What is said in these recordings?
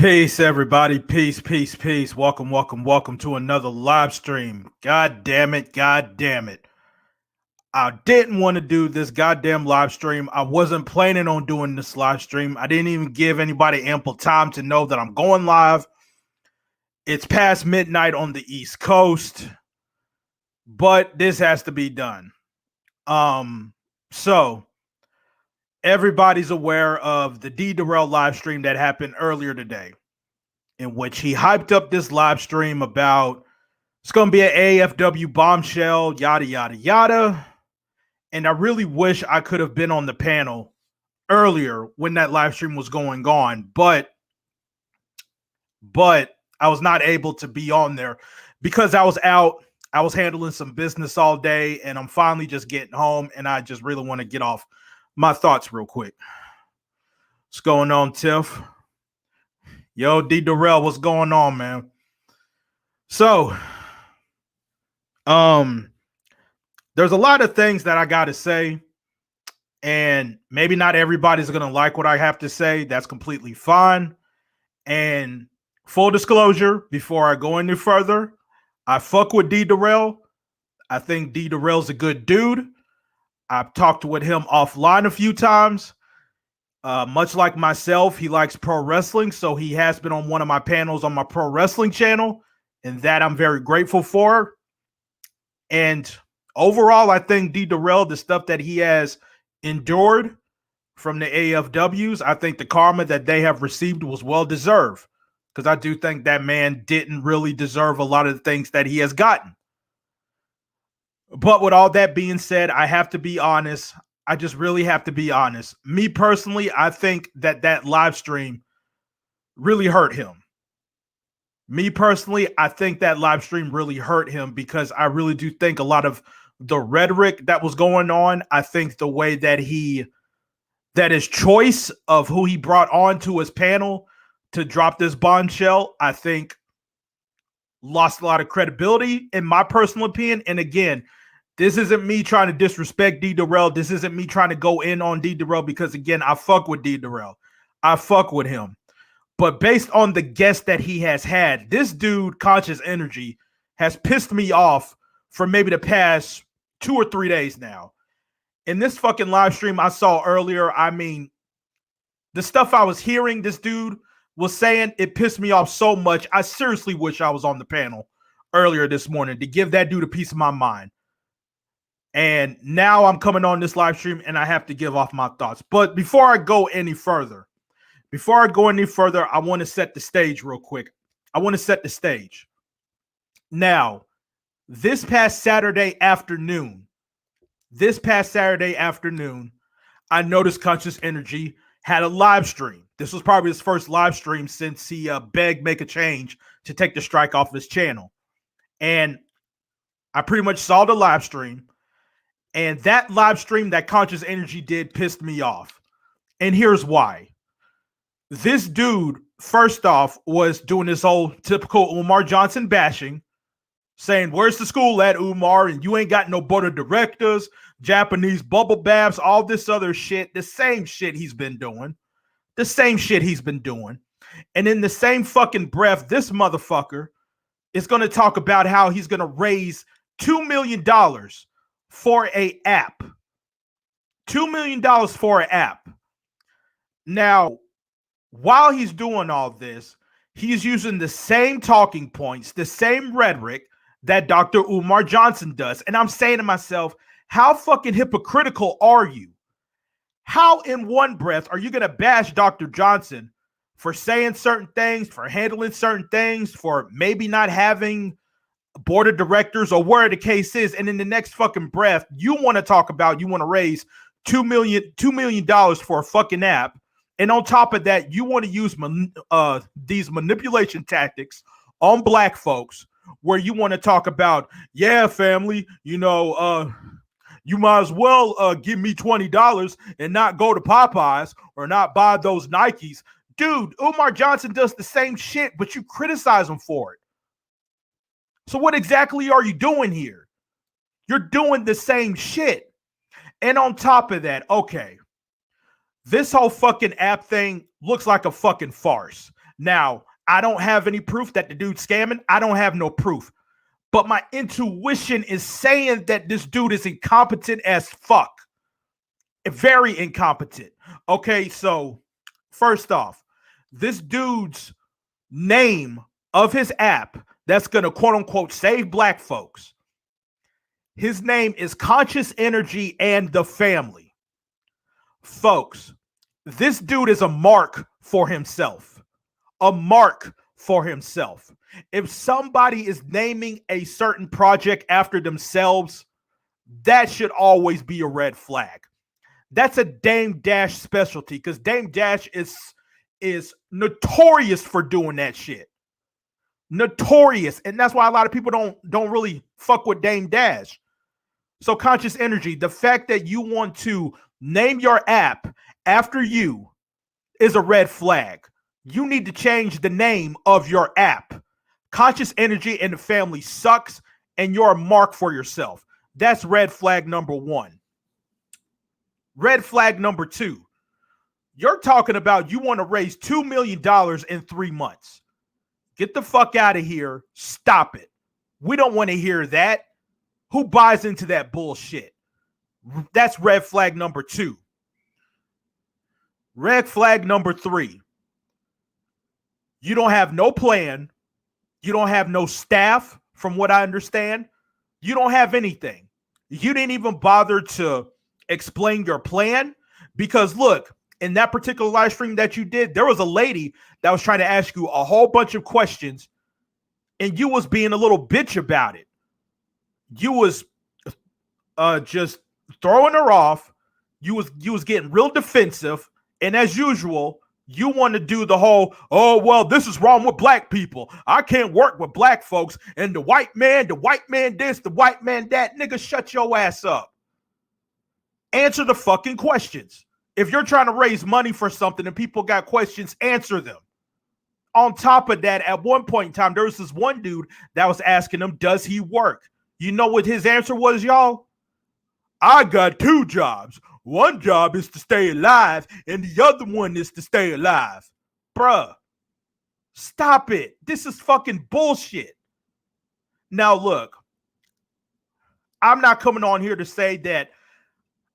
Peace, everybody. Peace, peace, peace. Welcome, welcome, welcome to another live stream. God damn it. God damn it. I didn't want to do this goddamn live stream. I wasn't planning on doing this live stream. I didn't even give anybody ample time to know that I'm going live. It's past midnight on the East Coast, but this has to be done. So everybody's aware of the Darrell live stream that happened earlier today, in which he hyped up this live stream about it's going to be an AFW bombshell, yada, yada, yada. And I really wish I could have been on the panel earlier when that live stream was going on, but I was not able to be on there because I was out. I was handling some business all day, and I'm finally just getting home, and I just really want to get off my thoughts real quick. What's going on, Tiff? Yo, Darrell, what's going on, man? So, there's a lot of things that I got to say, and maybe not everybody's going to like what I have to say. That's completely fine. And full disclosure, before I go any further, I fuck with Darrell. I think Darrell's a good dude. I've talked with him offline a few times. Much like myself, he likes pro wrestling, so he has been on one of my panels on my pro wrestling channel, and that I'm very grateful for. And overall, I think Darrell, the stuff that he has endured from the AFWs, I think the karma that they have received was well deserved, because I do think that man didn't really deserve a lot of the things that he has gotten. But with all that being said, I have to be honest. I just really have to be honest. Me personally, I think that live stream really hurt him. Me personally, I think that live stream really hurt him because I really do think a lot of the rhetoric that was going on, I think the way that his choice of who he brought on to his panel to drop this bombshell, I think lost a lot of credibility in my personal opinion. And again, this isn't me trying to disrespect Darrell. This isn't me trying to go in on Darrell because, again, I fuck with Darrell. I fuck with him. But based on the guests that he has had, this dude, Conscious Energy, has pissed me off for maybe the past 2 or 3 days now. In this fucking live stream I saw earlier, I mean, the stuff I was hearing this dude was saying, it pissed me off so much. I seriously wish I was on the panel earlier this morning to give that dude a piece of my mind. And now I'm coming on this live stream and I have to give off my thoughts. But before I go any further, I want to set the stage real quick. I want to set the stage. Now, this past Saturday afternoon, I noticed Conscious Energy had a live stream. This was probably his first live stream since he begged Make a Change to take the strike off his channel. And I pretty much saw the live stream. And that live stream that Conscious Energy did pissed me off. And here's why. This dude, first off, was doing this whole typical Umar Johnson bashing, saying, where's the school at, Umar? And you ain't got no board of directors, Japanese bubble baths, all this other shit. The same shit he's been doing. And in the same fucking breath, this motherfucker is going to talk about how he's going to raise $2 million for an app. $2 million for an app. Now, while he's doing all this, he's using the same talking points, the same rhetoric that Dr. Umar Johnson does. And I'm saying to myself, how fucking hypocritical are you? How in one breath are you going to bash Dr. Johnson for saying certain things, for handling certain things, for maybe not having board of directors or where the case is, and in the next fucking breath, you want to raise $2 million for a fucking app, and on top of that, you want to use these manipulation tactics on black folks, where you want to talk about, yeah, family, you might as well give me $20 and not go to Popeyes or not buy those Nikes. Dude, Umar Johnson does the same shit, but you criticize him for it. So what exactly are you doing here? You're doing the same shit. And on top of that, okay, this whole fucking app thing looks like a fucking farce. Now, I don't have any proof that the dude's scamming. I don't have no proof. But my intuition is saying that this dude is incompetent as fuck. Very incompetent. Okay, so first off, this dude's name of his app that's going to quote unquote save black folks, his name is Conscious Energy and the Family. Folks, this dude is a mark for himself. A mark for himself. If somebody is naming a certain project after themselves, that should always be a red flag. That's a Dame Dash specialty, because Dame Dash is notorious for doing that shit. Notorious. And that's why a lot of people don't really fuck with Dame Dash. So Conscious Energy, the fact that you want to name your app after you is a red flag. You need to change the name of your app. Conscious Energy and the Family sucks, and you're a mark for yourself. That's red flag number one. Red flag number two. You're talking about you want to raise $2 million in 3 months. Get the fuck out of here. Stop it. We don't want to hear that. Who buys into that bullshit? That's red flag number two. Red flag number three. You don't have no plan. You don't have no staff, from what I understand. You don't have anything. You didn't even bother to explain your plan, because look, in that particular live stream that you did, there was a lady that was trying to ask you a whole bunch of questions, and you was being a little bitch about it. You was just throwing her off. You was getting real defensive, and as usual, you want to do the whole, oh, well, this is wrong with black people. I can't work with black folks, and the white man this, the white man that. Nigga, shut your ass up. Answer the fucking questions. If you're trying to raise money for something and people got questions, answer them. On top of that, at one point in time, there was this one dude that was asking him, does he work? You know what his answer was, y'all? I got 2 jobs. One job is to stay alive, and the other one is to stay alive. Bruh, stop it. This is fucking bullshit. Now, look, I'm not coming on here to say that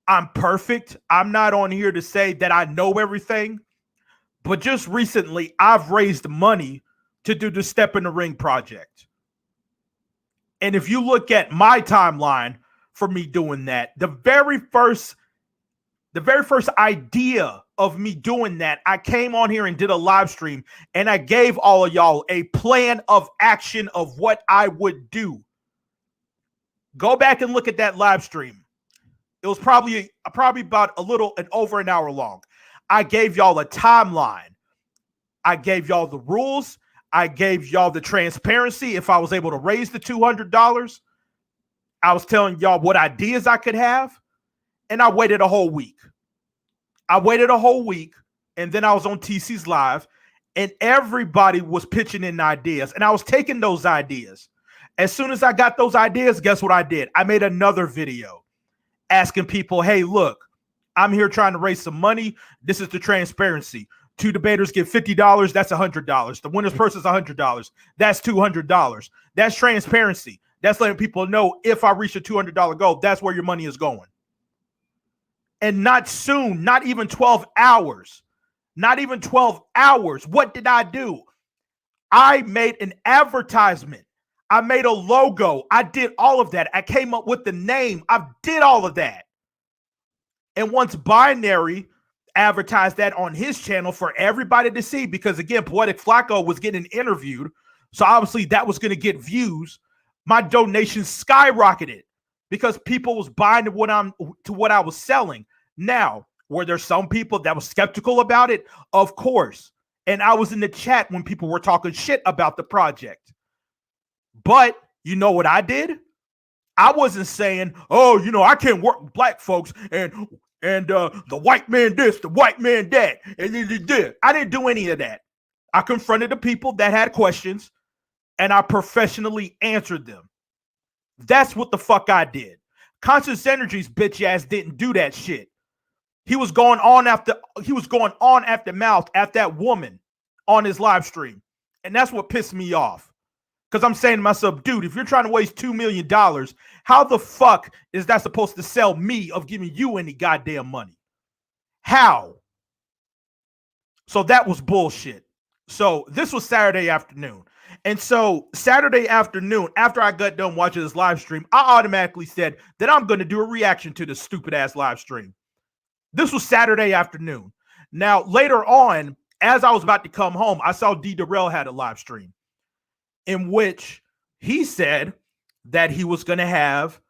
I'm perfect. I'm not on here to say that I know everything. But just recently, I've raised money to do the Step in the Ring project. And if you look at my timeline for me doing that, the very first idea of me doing that, I came on here and did a live stream, and I gave all of y'all a plan of action of what I would do. Go back and look at that live stream. It was probably about over an hour long. I gave y'all a timeline. I gave y'all the rules. I gave y'all the transparency. If I was able to raise the $200, I was telling y'all what ideas I could have. And I waited a whole week. And then I was on TC's live, and everybody was pitching in ideas, and I was taking those ideas. As soon as I got those ideas, guess what I did? I made another video asking people, hey, look, I'm here trying to raise some money. This is the transparency. 2 debaters get $50. That's $100. The winner's purse is $100. That's $200. That's transparency. That's letting people know if I reach a $200 goal, that's where your money is going. And not soon, not even 12 hours. Not even 12 hours. What did I do? I made an advertisement. I made a logo. I did all of that. I came up with the name. I did all of that. And once Binary advertised that on his channel for everybody to see, because again, Poetic Flacco was getting interviewed, so obviously that was going to get views, my donations skyrocketed because people was buying what I was selling. Now, were there some people that was skeptical about it? Of course. And I was in the chat when people were talking shit about the project. But you know what I did? I wasn't saying, oh, I can't work with black folks and the white man this, the white man that. And I didn't do any of that. I confronted the people that had questions, and I professionally answered them. That's what the fuck I did. Conscious Energy's bitch ass didn't do that shit. He was going on after mouth at that woman on his live stream. And that's what pissed me off. Because I'm saying to myself, dude, if you're trying to waste $2 million, how the fuck is that supposed to sell me of giving you any goddamn money? How? So that was bullshit. So this was Saturday afternoon. And so Saturday afternoon, after I got done watching this live stream, I automatically said that I'm going to do a reaction to this stupid ass live stream. This was Saturday afternoon. Now, later on, as I was about to come home, I saw Darrell had a live stream in which he said that he was going to have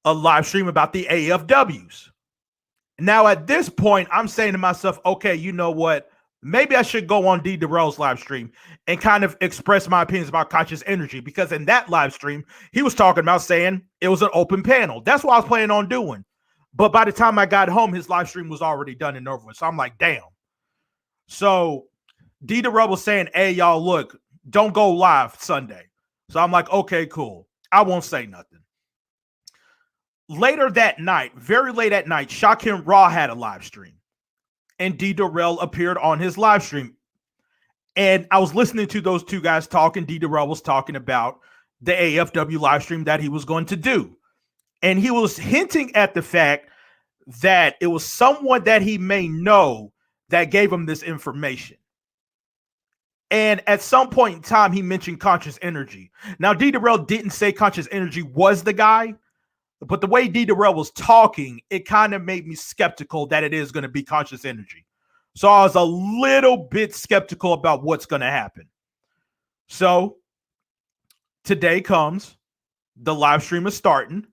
a live stream about the AFWs. Now, at this point, I'm saying to myself, okay, you know what? Maybe I should go on Darrell's live stream and kind of express my opinions about conscious energy, because in that live stream, he was talking about saying it was an open panel. That's what I was planning on doing. But by the time I got home, his live stream was already done and over with. So I'm like, damn. So Darrell was saying, hey, y'all, look, don't go live Sunday. So I'm like, okay, cool. I won't say nothing. Later that night, very late at night, Shaquem Raw had a live stream. And Darrell appeared on his live stream. And I was listening to those two guys talk, and Darrell was talking about the AFW live stream that he was going to do. And he was hinting at the fact that it was someone that he may know that gave him this information. And at some point in time, he mentioned conscious energy. Now, Darrell didn't say conscious energy was the guy, but the way Darrell was talking, it kind of made me skeptical that it is going to be conscious energy. So I was a little bit skeptical about what's going to happen. So today comes, the live stream is starting,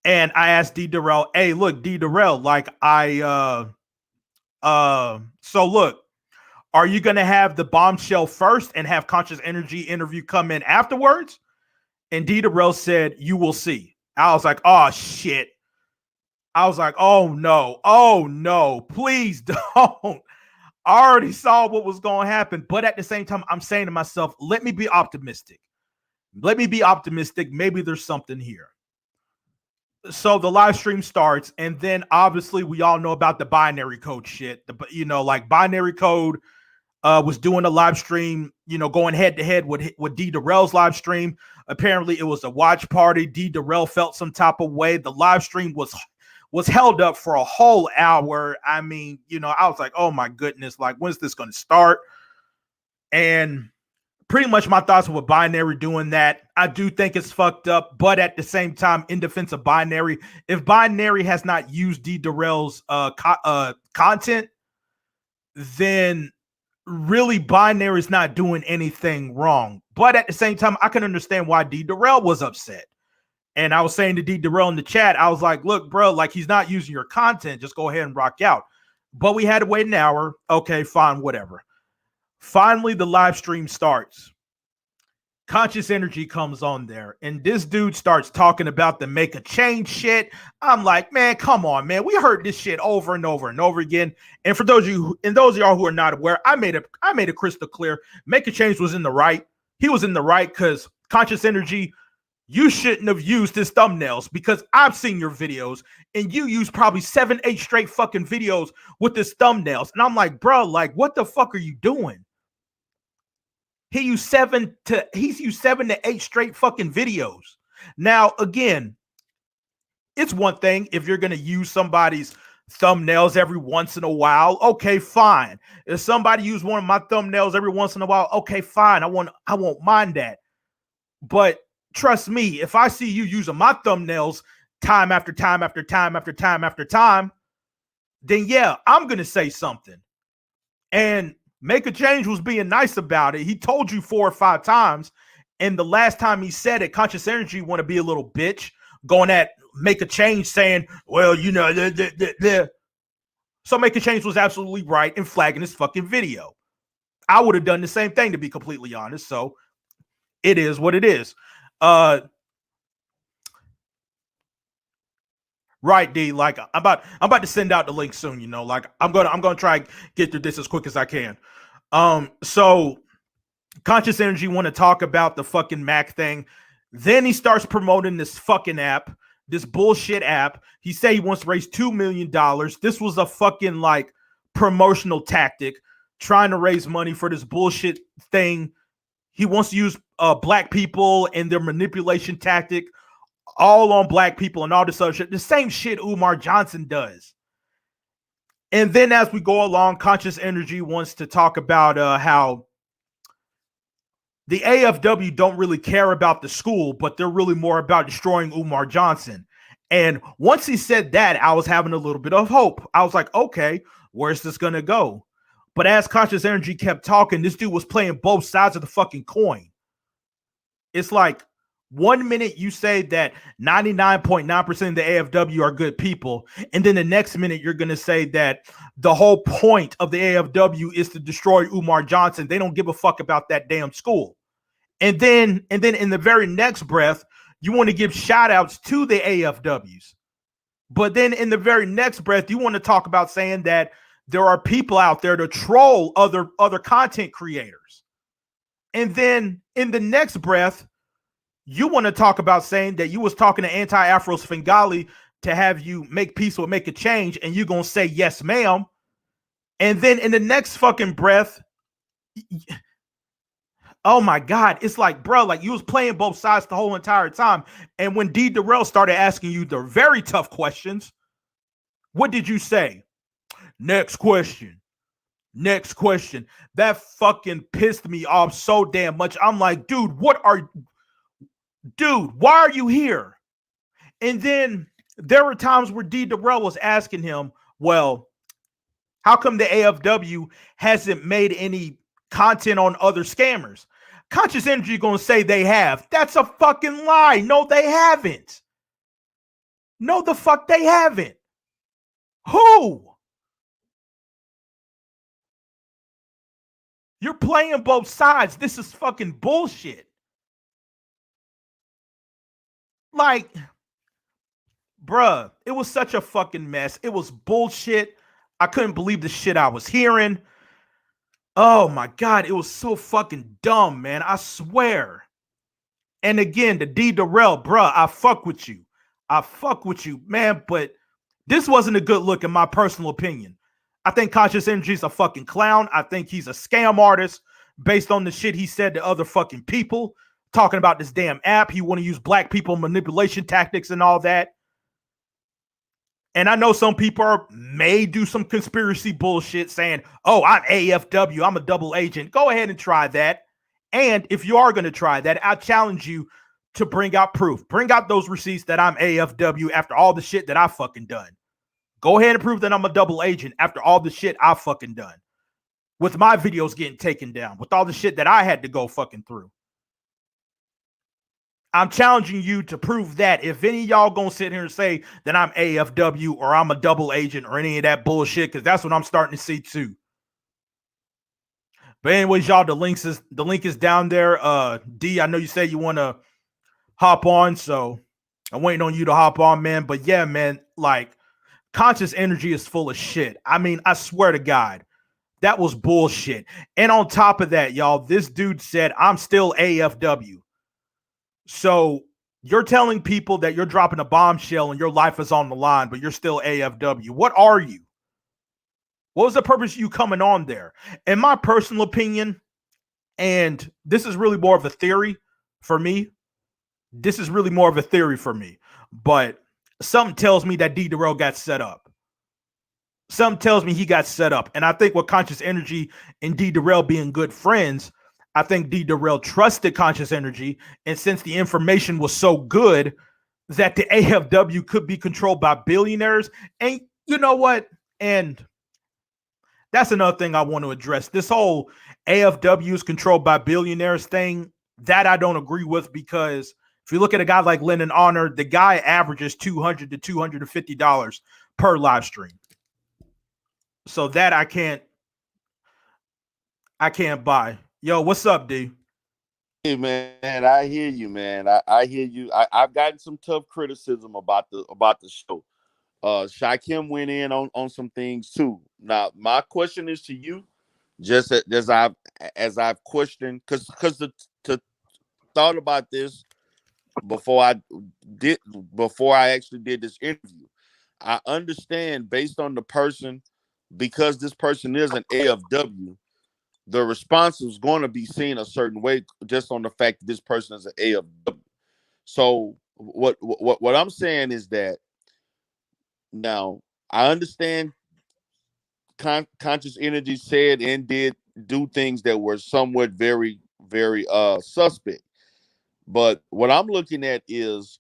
and I asked Darrell, hey, look, Darrell, like so look, are you going to have the bombshell first and have conscious energy interview come in afterwards? And Darrell said, you will see. I was like, oh, shit. I was like, oh, no, please don't. I already saw what was going to happen. But at the same time, I'm saying to myself, let me be optimistic. Maybe there's something here. So the live stream starts. And then obviously we all know about the binary code shit. Like binary code was doing a live stream, going head to head with Darrell's live stream. Apparently, it was a watch party. Darrell felt some type of way. The live stream was held up for a whole hour. I mean, I was like, oh my goodness, like, when's this going to start? And pretty much my thoughts with Binary doing that. I do think it's fucked up, but at the same time, in defense of Binary, if Binary has not used Darrell's content, then really Binary is not doing anything wrong. But at the same time, I can understand why Darrell was upset. And I was saying to Darrell in the chat, I was like, look, bro, like, he's not using your content. Just go ahead and rock out. But we had to wait an hour. Okay, fine, whatever. Finally, the live stream starts. Conscious Energy comes on there, and this dude starts talking about the make a change shit. I'm like, man, come on, man. We heard this shit over and over and over again. And for those of y'all who are not aware, I made it crystal clear. Make a change was in the right. He was in the right, because Conscious Energy, you shouldn't have used his thumbnails, because I've seen your videos and you use probably 7-8 straight fucking videos with his thumbnails. And I'm like, bro, like, what the fuck are you doing? He's used 7 to 8 straight fucking videos. Now, again, it's one thing if you're going to use somebody's thumbnails every once in a while. Okay, fine. If somebody used one of my thumbnails every once in a while, okay, fine. I won't mind that. But trust me, if I see you using my thumbnails time after time after time after time after time, then yeah, I'm going to say something. And Make a Change was being nice about it. He told you 4 or 5 times. And the last time he said it, Conscious Energy want to be a little bitch, going at Make a Change saying, well, So Make a Change was absolutely right in flagging this fucking video. I would have done the same thing, to be completely honest. So it is what it is. Right, D. Like, I'm about to send out the link soon. Like, I'm gonna try and get through this as quick as I can. So Conscious Energy want to talk about the fucking Mac thing. Then he starts promoting this fucking app, this bullshit app. He said he wants to raise $2 million. This was a fucking like promotional tactic trying to raise money for this bullshit thing. He wants to use black people and their manipulation tactic all on black people and all this other shit. The same shit Umar Johnson does. And then as we go along, Conscious Energy wants to talk about how the AFW don't really care about the school, but they're really more about destroying Umar Johnson. And once he said that, I was having a little bit of hope. I was like, okay, where's this going to go? But as Conscious Energy kept talking, this dude was playing both sides of the fucking coin. It's like 1 minute you say that 99.9% of the AFW are good people, and then the next minute you're going to say that the whole point of the AFW is to destroy Umar Johnson. They don't give a fuck about that damn school. And then in the very next breath, you want to give shout outs to the AFWs. But then in the very next breath, you want to talk about saying that there are people out there to troll other content creators. And then in the next breath, you want to talk about saying that you was talking to Anti-Afros Fingali to have you make peace or make a change, and you're going to say, yes, ma'am. And then in the next fucking breath, oh my God, it's like, bro, like you was playing both sides the whole entire time. And when Darrell started asking you the very tough questions, what did you say? Next question. Next question. That fucking pissed me off so damn much. I'm like, dude, why are you here? And then there were times where Darrell was asking him, well, how come the AFW hasn't made any content on other scammers? Conscious Energy gonna say they have. That's a fucking lie. No, they haven't. No, the fuck they haven't. Who? You're playing both sides. This is fucking bullshit. Like, bruh, it was such a fucking mess. It was bullshit. I couldn't believe the shit I was hearing. Oh my God, it was so fucking dumb, man. I swear. And again, the Darrell, bruh, I fuck with you. I fuck with you, man, but this wasn't a good look in my personal opinion. I think Conscious Energy's a fucking clown. I think he's a scam artist based on the shit he said to other fucking people, talking about this damn app. He want to use black people manipulation tactics and all that. And I know some people may do some conspiracy bullshit saying, oh, I'm AFW, I'm a double agent. Go ahead and try that. And if you are going to try that, I challenge you to bring out proof. Bring out those receipts that I'm AFW after all the shit that I fucking done. Go ahead and prove that I'm a double agent after all the shit I fucking done. With my videos getting taken down, with all the shit that I had to go fucking through. I'm challenging you to prove that. If any of y'all gonna sit here and say that I'm AFW or I'm a double agent or any of that bullshit, because that's what I'm starting to see too. But anyways, y'all, the link is down there. D, I know you said you want to hop on, so I'm waiting on you to hop on, man. But yeah, man, like Conscious Energy is full of shit. I mean, I swear to God, that was bullshit. And on top of that, y'all, this dude said, I'm still AFW. So you're telling people that you're dropping a bombshell and your life is on the line, but you're still AFW. What are you? What was the purpose of you coming on there? In my personal opinion, and this is really more of a theory for me. This is really more of a theory for me. But something tells me that Darrell got set up. Something tells me he got set up. And I think with Conscious Energy and Darrell being good friends, I think Darrell trusted Conscious Energy. And since the information was so good that the AFW could be controlled by billionaires, and you know what? And that's another thing I want to address. This whole AFW is controlled by billionaires thing, that I don't agree with, because if you look at a guy like Lyndon Honor, the guy averages $200 to $250 per live stream. So that I can't buy. Yo, what's up, D? Hey man, I hear you, man. I hear you. I've gotten some tough criticism about the show. Shakim went in on some things too. Now, my question is to you, just as I've questioned, because the thought about this before I actually did this interview. I understand based on the person, because this person is an AFW, the response is going to be seen a certain way just on the fact that this person is an AFW. So what I'm saying is that now I understand conscious energy said and did do things that were somewhat very suspect. But what I'm looking at is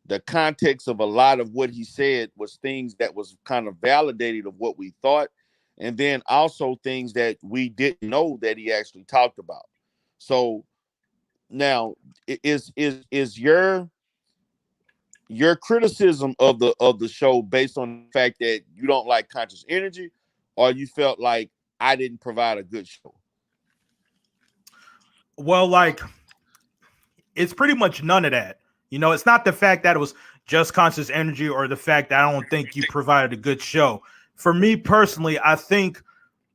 the context of a lot of what he said was things that was kind of validated of what we thought, and then also things that we didn't know that he actually talked about. So now is your criticism of the show based on the fact that you don't like conscious energy, or you felt like I didn't provide a good show? Well, like, it's pretty much none of that. It's not the fact that it was just conscious energy or the fact that I don't think you provided a good show. For me personally, I think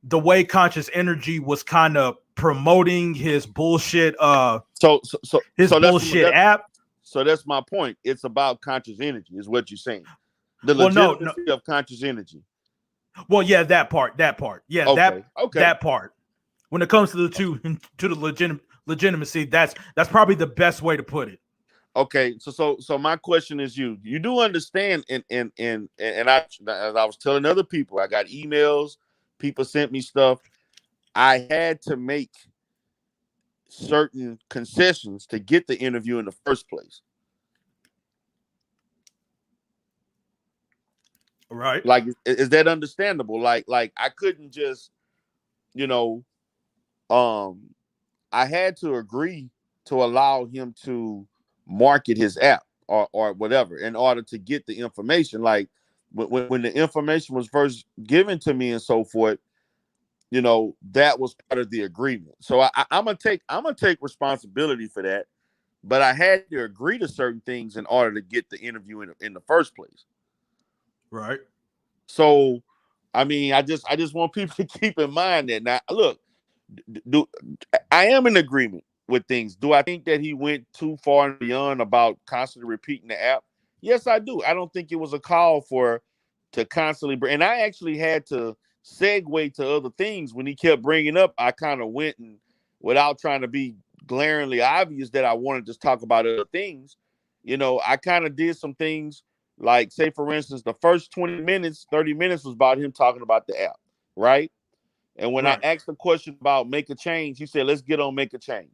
the way conscious energy was kind of promoting his bullshit So so so his so that's bullshit that, app. so that's my point. It's about conscious energy, is what you're saying. The Well, no. legitimacy of conscious energy. Well, yeah, that part. Yeah, that Okay. that part. When it comes to the two to the legitimacy, that's probably the best way to put it. Okay, so my question is, you do understand, and as I was telling other people, I got emails, people sent me stuff. I had to make certain concessions to get the interview in the first place. Right. Like, is that understandable? Like I couldn't just, you know, um, I had to agree to allow him to market his app or whatever in order to get the information. Like when the information was first given to me and so forth, that was part of the agreement. So I'm gonna take responsibility for that. But I had to agree to certain things in order to get the interview in the first place. Right. So, I mean, I just want people to keep in mind that now, look, do I am in agreement with things. Do I think that he went too far and beyond about constantly repeating the app? Yes, I do. I don't think it was a call for to constantly bring. And I actually had to segue to other things when he kept bringing up. I kind of went and, without trying to be glaringly obvious that I wanted to talk about other things, I kind of did some things, like, say for instance, the first 20 minutes, 30 minutes was about him talking about the app, right? And when I Right. asked the question about make a change, he said, let's get on make a change.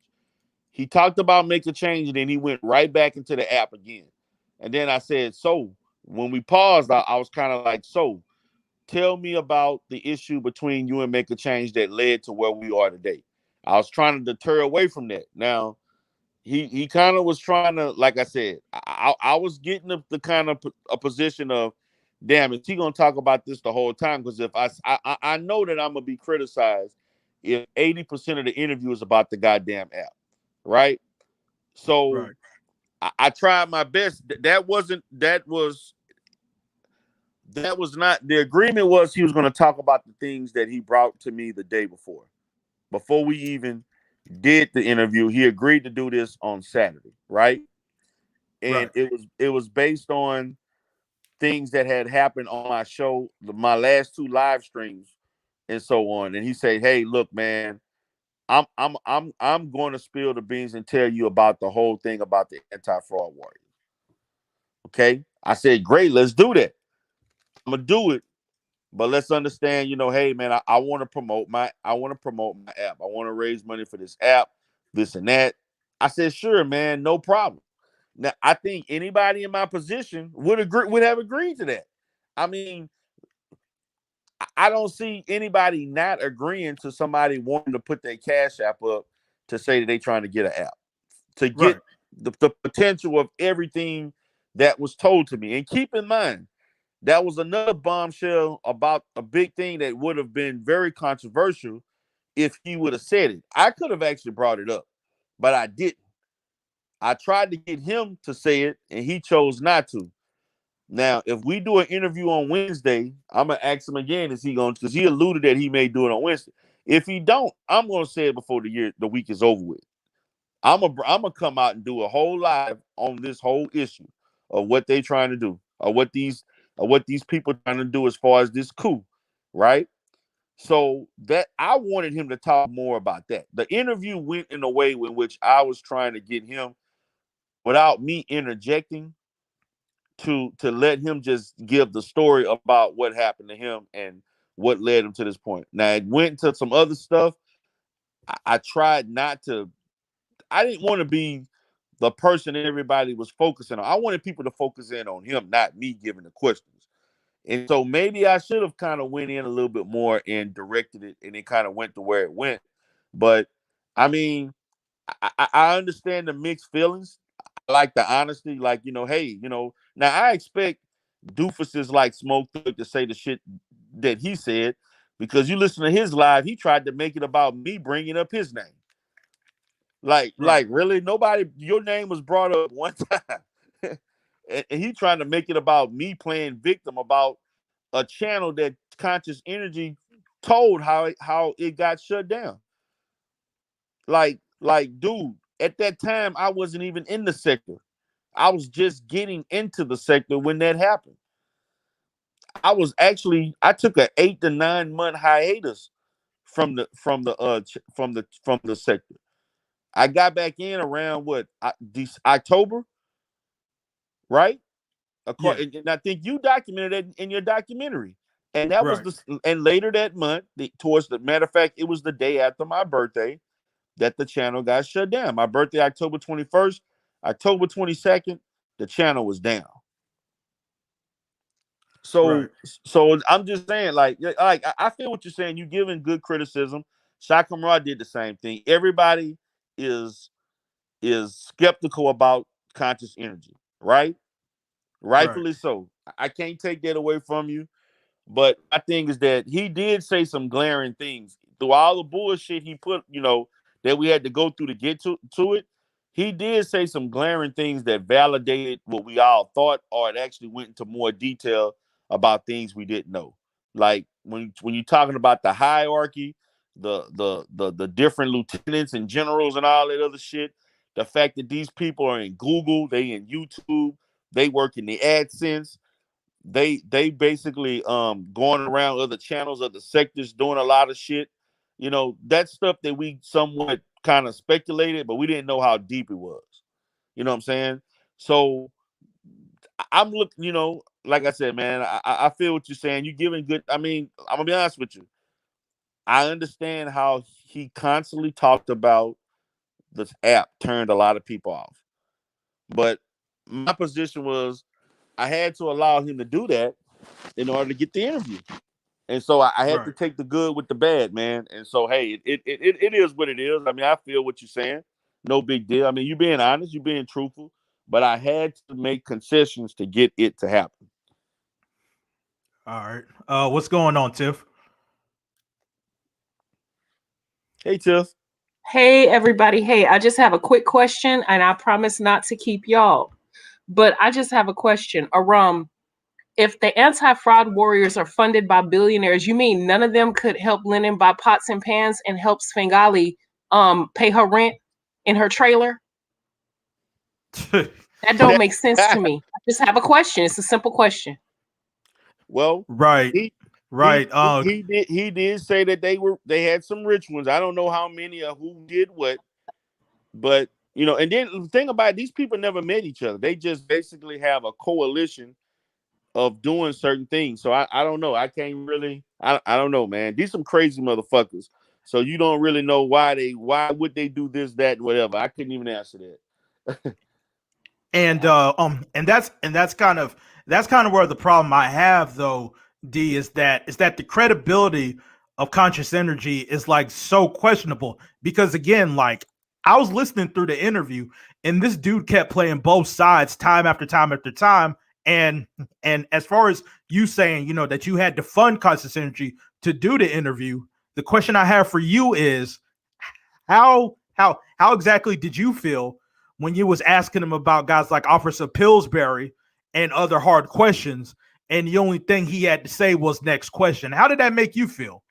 He talked about make a change, and then he went right back into the app again. And then I said, so when we paused, I was kind of like, so tell me about the issue between you and make a change that led to where we are today. I was trying to deter away from that. Now, he kind of was trying to, like I said, I was getting the kind of a position of, damn, is he gonna talk about this the whole time? Because if I know that I'm gonna be criticized if 80% of the interview is about the goddamn app, right? So Right. I tried my best. That was not the agreement. Was he was gonna talk about the things that he brought to me the day before we even did the interview. He agreed to do this on Saturday, right? And Right. it was based on things that had happened on my show, my last two live streams, and so on. And he said, "Hey, look, man, I'm going to spill the beans and tell you about the whole thing about the anti-fraud warrior." Okay, I said, "Great, let's do that. I'm gonna do it, but let's understand, hey, man, I want to promote my app. I want to raise money for this app, this and that." I said, "Sure, man, no problem." Now, I think anybody in my position would have agreed to that. I mean, I don't see anybody not agreeing to somebody wanting to put their cash app up to say that they're trying to get an app, to get Right. the potential of everything that was told to me. And keep in mind, that was another bombshell about a big thing that would have been very controversial if he would have said it. I could have actually brought it up, but I didn't. I tried to get him to say it, and he chose not to. Now, if we do an interview on Wednesday, I'm gonna ask him again. Is he going? Because he alluded that he may do it on Wednesday. If he don't, I'm gonna say it before the week is over with. I'm gonna come out and do a whole live on this whole issue of what they trying to do, or what these people trying to do as far as this coup, right? So that I wanted him to talk more about that. The interview went in a way in which I was trying to get him, without me interjecting, to let him just give the story about what happened to him and what led him to this point. Now it went into some other stuff. I tried not to. I didn't want to be the person that everybody was focusing on. I wanted people to focus in on him, not me giving the questions. And so maybe I should have kind of went in a little bit more and directed it, and it kind of went to where it went. But I mean, I understand the mixed feelings. I like the honesty, like, hey, now I expect doofuses like Smoke Thug to say the shit that he said, because you listen to his live, he tried to make it about me bringing up his name. Like really, nobody, your name was brought up one time, and he trying to make it about me playing victim about a channel that Conscious Energy told how it got shut down. Like, dude, at that time I wasn't even in the sector. I was just getting into the sector when that happened. I took an 8 to 9 month hiatus from the sector. I got back in around October, right? Yeah. And I think you documented it in your documentary. And that was Right. and later that month, towards the matter of fact, it was the day after my birthday that the channel got shut down. My birthday, October 21st, October 22nd, the channel was down. So, Right. so I'm just saying, like I feel what you're saying. You're giving good criticism. Shah Kamara did the same thing. Everybody is skeptical about Conscious Energy, right? Right. Rightfully so. I can't take that away from you. But my thing is that he did say some glaring things through all the bullshit he put, that we had to go through to get to it. He did say some glaring things that validated what we all thought, or it actually went into more detail about things we didn't know. Like when you're talking about the hierarchy, the different lieutenants and generals and all that other shit, the fact that these people are in Google, they in YouTube, they work in the AdSense, they basically going around other channels, other sectors, doing a lot of shit. That stuff that we somewhat kind of speculated, but we didn't know how deep it was. You know what I'm saying? So I'm looking, like I said, man, I feel what you're saying. You're giving good. I mean, I'm gonna be honest with you. I understand how he constantly talked about this app turned a lot of people off. But my position was I had to allow him to do that in order to get the interview. And so I had to Right. take the good with the bad, man. And so, hey, it is what it is. I mean, I feel what you're saying. No big deal. I mean, you being honest, you being truthful, but I had to make concessions to get it to happen. All right. What's going on, Tiff? Hey, Tiff. Hey, everybody. Hey, I just have a quick question, and I promise not to keep y'all. But I just have a question. Aram, if the anti fraud warriors are funded by billionaires, you mean none of them could help Lennon buy pots and pans and help Svengali pay her rent in her trailer? That don't make sense to me. I just have a question. It's a simple question. Well, Right. he he Right. he did say that they had some rich ones. I don't know how many or who did what, but and then the thing about it, these people never met each other. They just basically have a coalition of doing certain things. So I don't know. I can't really I don't know, man. These some crazy motherfuckers. So you don't really know why would they do this, that, whatever. I couldn't even answer that. And that's kind of where the problem I have though, D, is that the credibility of Conscious Energy is like so questionable because again, like I was listening through the interview and this dude kept playing both sides time after time after time. And as far as you saying, that you had to fund Conscious Energy to do the interview, the question I have for you is how exactly did you feel when you was asking him about guys like Officer Pillsbury and other hard questions, and the only thing he had to say was next question? How did that make you feel?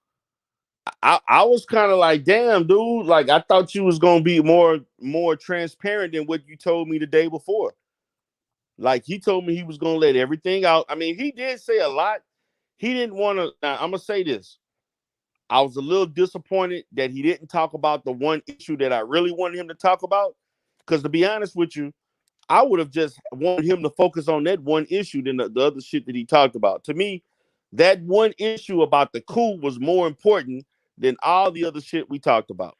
I was kind of like, damn, dude. Like I thought you was gonna be more transparent than what you told me the day before. Like he told me he was gonna let everything out. I mean, he did say a lot. He didn't want to. Now I'm gonna say this. I was a little disappointed that he didn't talk about the one issue that I really wanted him to talk about. Because to be honest with you, I would have just wanted him to focus on that one issue than the other shit that he talked about. To me, that one issue about the coup was more important than all the other shit we talked about.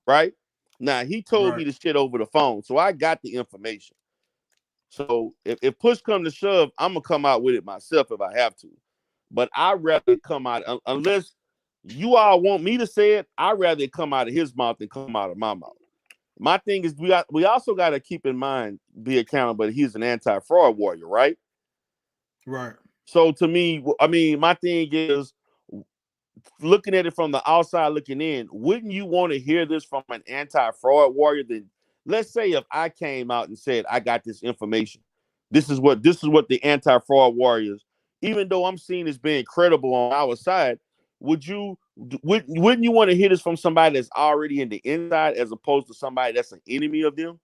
Right? Now, he told Right. me the shit over the phone, so I got the information. So if push come to shove, I'm gonna come out with it myself if I have to. But I'd rather come out unless you all want me to say it. I'd rather it come out of his mouth than come out of my mouth. My thing is we also got to keep in mind, be accountable. He's an anti-fraud warrior, right? Right. So to me, I mean, my thing is looking at it from the outside looking in, wouldn't you want to hear this from an anti-fraud warrior? Then let's say if I came out and said I got this information, this is what the anti-fraud warriors, even though I'm seen as being credible on our side, wouldn't you want to hear this from somebody that's already in the inside as opposed to somebody that's an enemy of them?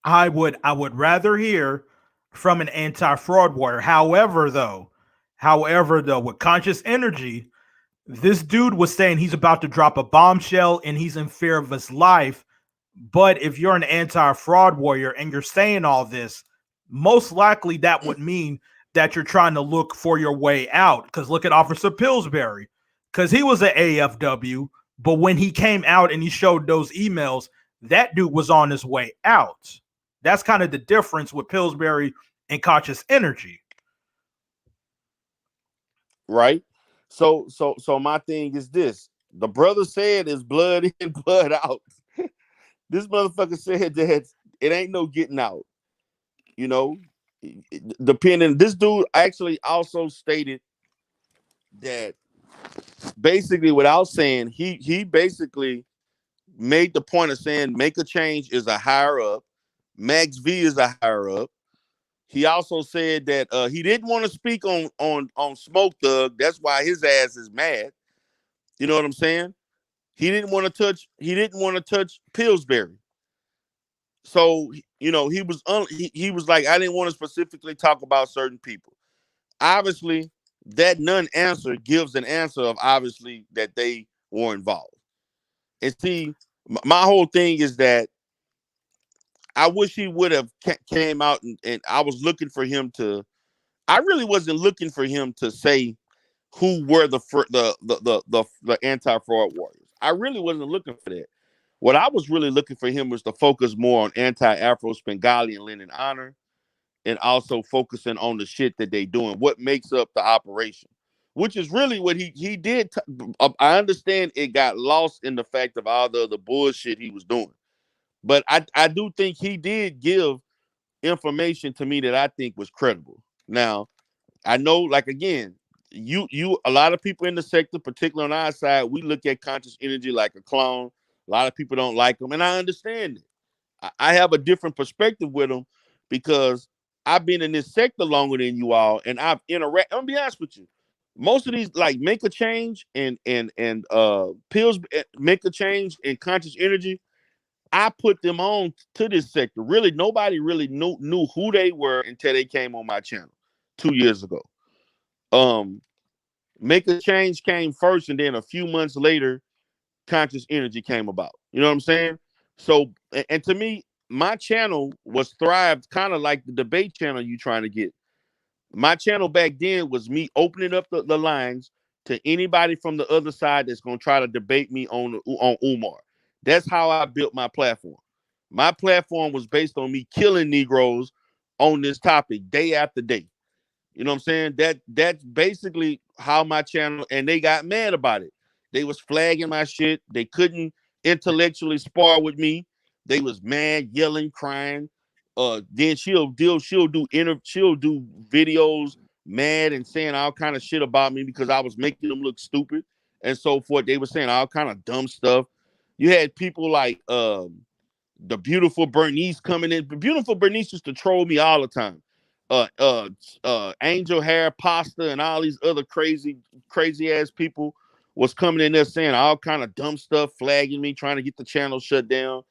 I would rather hear from an anti-fraud warrior. However though, with conscious energy, this dude was saying he's about to drop a bombshell and he's in fear of his life. But if you're an anti-fraud warrior and you're saying all this, most likely that would mean that you're trying to look for your way out. Because look at Officer Pillsbury, because he was an AFW, but when he came out and he showed those emails, that dude was on his way out. That's kind of the difference with Pillsbury and conscious energy. Right? So my thing is this. The brother said it's blood in, blood out. This motherfucker said that it ain't no getting out. You know, depending. This dude actually also stated that basically, without saying, he basically made the point of saying make a change is a higher up, Max V is a higher up. He also said that he didn't want to speak on Smoke Thug. That's why his ass is mad. You know what I'm saying? He didn't want to touch. He didn't want to touch Pillsbury. So he was like, I didn't want to specifically talk about certain people. Obviously, that none answer gives an answer of obviously that they were involved. And see, my whole thing is that I wish he would have came out and I was looking for him to. I really wasn't looking for him to say who were the anti-fraud warriors. I really wasn't looking for that. What I was really looking for him was to focus more on anti-Afro Spengali and Lennon Honor, and also focusing on the shit that they doing, what makes up the operation, which is really what he did. I understand it got lost in the fact of all the other bullshit he was doing, but I do think he did give information to me that I think was credible. Now, I know, like again, you a lot of people in the sector, particularly on our side, we look at conscious energy like a clone. A lot of people don't like him, and I understand it. I have a different perspective with him because I've been in this sector longer than you all, and I've interacted. I'm gonna be honest with you. Most of these, like Make a Change and Pills Make a Change and Conscious Energy, I put them on to this sector. Really, nobody really knew who they were until they came on my channel 2 years ago. Make a Change came first, and then a few months later, Conscious Energy came about. You know what I'm saying? So, and to me, my channel was thrived kind of like the debate channel you trying to get. My channel back then was me opening up the lines to anybody from the other side that's gonna try to debate me on Umar. That's how I built my platform. My platform was based on me killing Negroes on this topic day after day. You know what I'm saying? That's basically how my channel, and they got mad about it. They was flagging my shit. They couldn't intellectually spar with me. They was mad, yelling, crying. Then she'll do videos mad and saying all kind of shit about me because I was making them look stupid and so forth. They were saying all kind of dumb stuff. You had people like the beautiful Bernice coming in. The beautiful Bernice used to troll me all the time. Angel Hair Pasta and all these other crazy ass people was coming in there saying all kind of dumb stuff, flagging me, trying to get the channel shut down.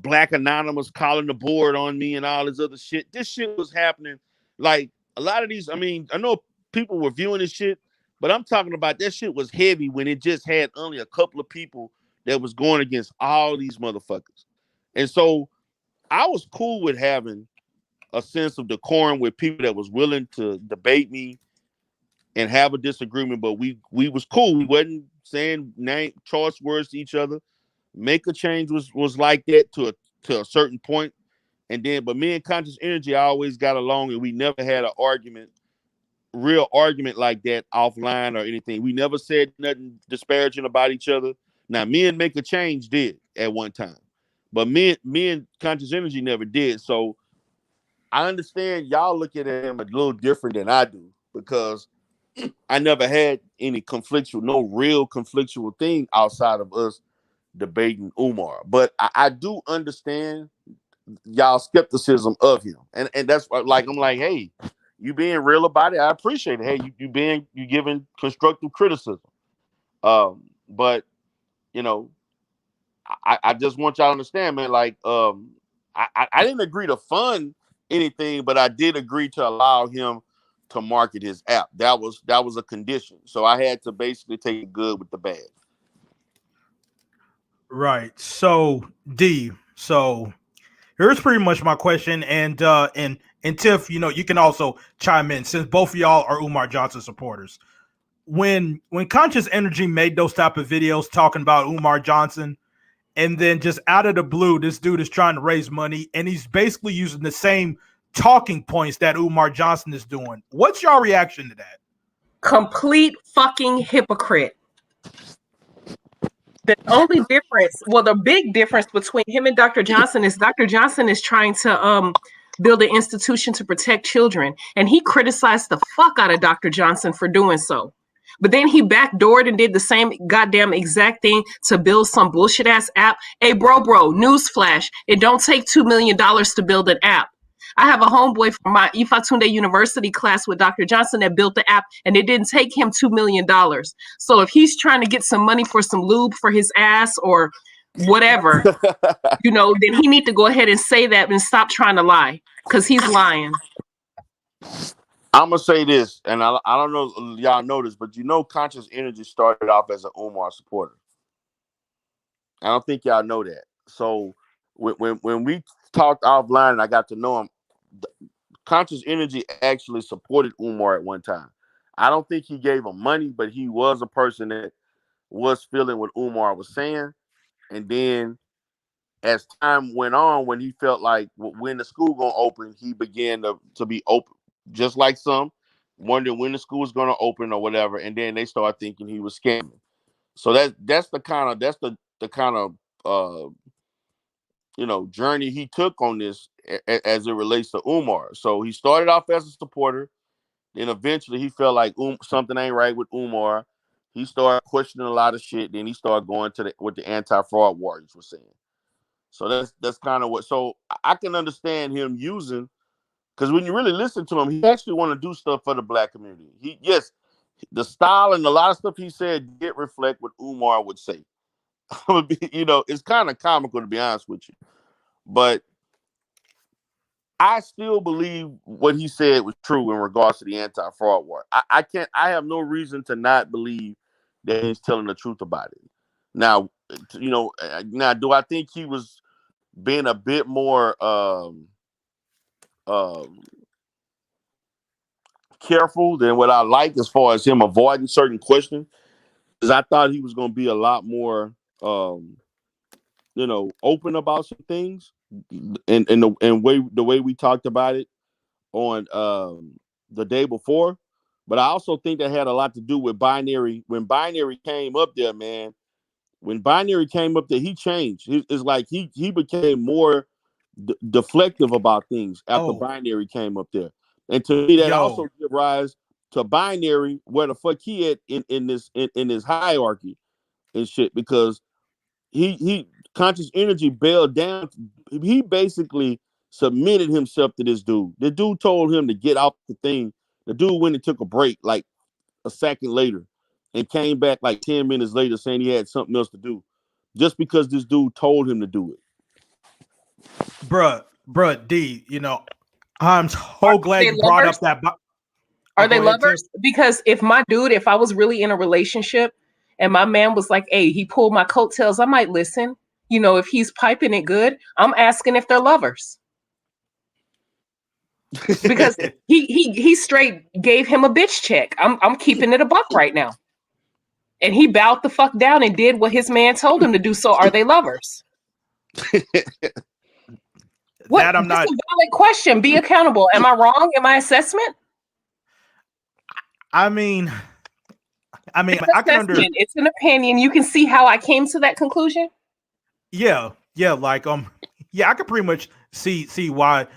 Black Anonymous calling the board on me and all this other shit. This shit was happening. Like a lot of these, I mean, I know people were viewing this shit, But I'm talking about that shit was heavy when it just had only a couple of people that was going against all these motherfuckers. And so I was cool with having a sense of decorum with people that was willing to debate me and have a disagreement, but we was cool. We wasn't saying choice words to each other. Make a change was like that to a certain point. And then, but me and Conscious Energy always got along, and we never had an argument, real argument like that offline or anything. We never said nothing disparaging about each other. Now, me and Make a Change did at one time, but me and Conscious Energy never did. So I understand y'all looking at him a little different than I do, because I never had any no real conflictual thing outside of us debating Umar. But I do understand y'all skepticism of him. And that's what, like, I'm like, hey, you being real about it, I appreciate it. Hey, you giving constructive criticism. But you know, I just want y'all to understand, man, like, I didn't agree to fund anything, but I did agree to allow him to market his app. That was a condition. So I had to basically take the good with the bad. Right. So D. So here's pretty much my question, and Tiff, you can also chime in since both of y'all are Umar Johnson supporters. When Conscious Energy made those type of videos talking about Umar Johnson, and then just out of the blue, this dude is trying to raise money, and he's basically using the same talking points that Umar Johnson is doing. What's your reaction to that? Complete fucking hypocrite. The only difference, well, the big difference between him and Dr. Johnson is Dr. Johnson is trying to build an institution to protect children, and he criticized the fuck out of Dr. Johnson for doing so. But then he backdoored and did the same goddamn exact thing to build some bullshit ass app. Hey, bro, newsflash, it don't take $2 million to build an app. I have a homeboy from my Ifatunde University class with Dr. Johnson that built the app, and it didn't take him $2 million. So if he's trying to get some money for some lube for his ass or whatever, then he need to go ahead and say that and stop trying to lie, because he's lying. I'm going to say this, and I don't know if y'all know this, but Conscious Energy started off as an Umar supporter. I don't think y'all know that. So when we talked offline and I got to know him, Conscious Energy actually supported Umar at one time. I don't think he gave him money, but he was a person that was feeling what Umar was saying. And then as time went on, when he felt like when the school gonna open, he began to be open, just like some, wondering when the school was gonna open or whatever. And then they started thinking he was scamming. So that's the kind of journey he took on this as it relates to Umar. So he started off as a supporter. Then eventually he felt like something ain't right with Umar. He started questioning a lot of shit. Then he started going to what the anti-fraud warriors were saying. So that's kind of what. So I can understand him using, because when you really listen to him, he actually want to do stuff for the black community. The style and a lot of stuff he said did reflect what Umar would say. It's kind of comical, to be honest with you, but I still believe what he said was true in regards to the anti-fraud war. I have no reason to not believe that he's telling the truth about it. Now, do I think he was being a bit more careful than what I like as far as him avoiding certain questions? Because I thought he was going to be a lot more, open about some things, and the way we talked about it on the day before. But I also think that had a lot to do with Binary. When Binary came up there, man, he changed. It's like he became more deflective about things after Binary came up there. And to me, that also gave rise to Binary, where the fuck he at in this hierarchy and shit, because he Conscious Energy bailed down. He basically submitted himself to this dude. The dude told him to get off the thing. The dude went and took a break like a second later and came back like 10 minutes later saying he had something else to do, just because this dude told him to do it. Bruh, D, I'm so glad you brought up that. Are they go ahead, Tiff. lovers? Because if I was really in a relationship and my man was like, hey, he pulled my coattails, I might listen. You know, if he's piping it good, I'm asking if they're lovers. Because he straight gave him a bitch check. I'm keeping it a buck right now. And he bowed the fuck down and did what his man told him to do. So are they lovers? What? That I'm That's not. a valid question. Be accountable. Am I wrong in my assessment? I mean, I can Assessment. It's an opinion. You can see how I came to that conclusion. Yeah, like yeah, I could pretty much see why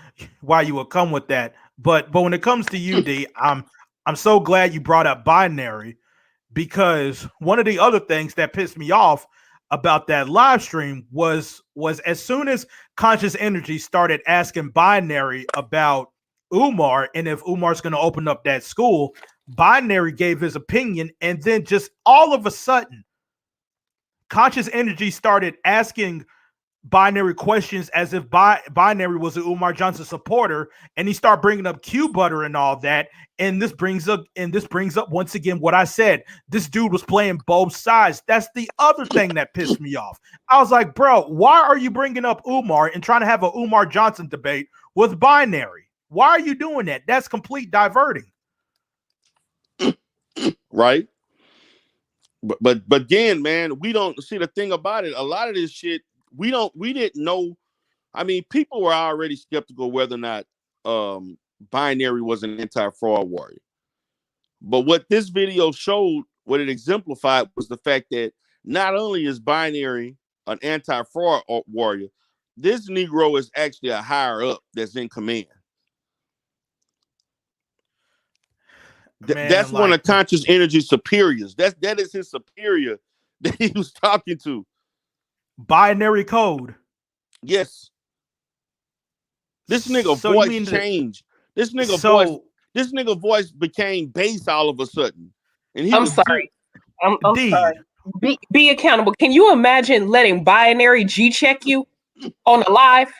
you would come with that. But when it comes to you, D, I'm so glad you brought up binary, because one of the other things that pissed me off about that live stream was as soon as Conscious Energy started asking binary about Umar and if Umar's going to open up that school, binary gave his opinion, and then just all of a sudden Conscious Energy started asking binary questions as if binary was an Umar Johnson supporter, and he started bringing up Q butter and all that. And this brings up once again what I said. This dude was playing both sides. That's the other thing that pissed me off. I was like, bro, why are you bringing up Umar and trying to have a Umar Johnson debate with binary? Why are you doing that? That's complete diverting. Right. But again, man, we don't see the thing about it. A lot of this shit, we didn't know. I mean, people were already skeptical whether or not binary was an anti-fraud warrior. But what this video showed, what it exemplified, was the fact that not only is binary an anti-fraud warrior, this Negro is actually a higher up that's in command. That's like, one of Conscious Energy's superiors. That is his superior that he was talking to. Binary code. Yes. This nigga voice changed. This nigga voice became bass all of a sudden. And I'm sorry. I'm sorry. Be accountable. Can you imagine letting binary G check you on a live?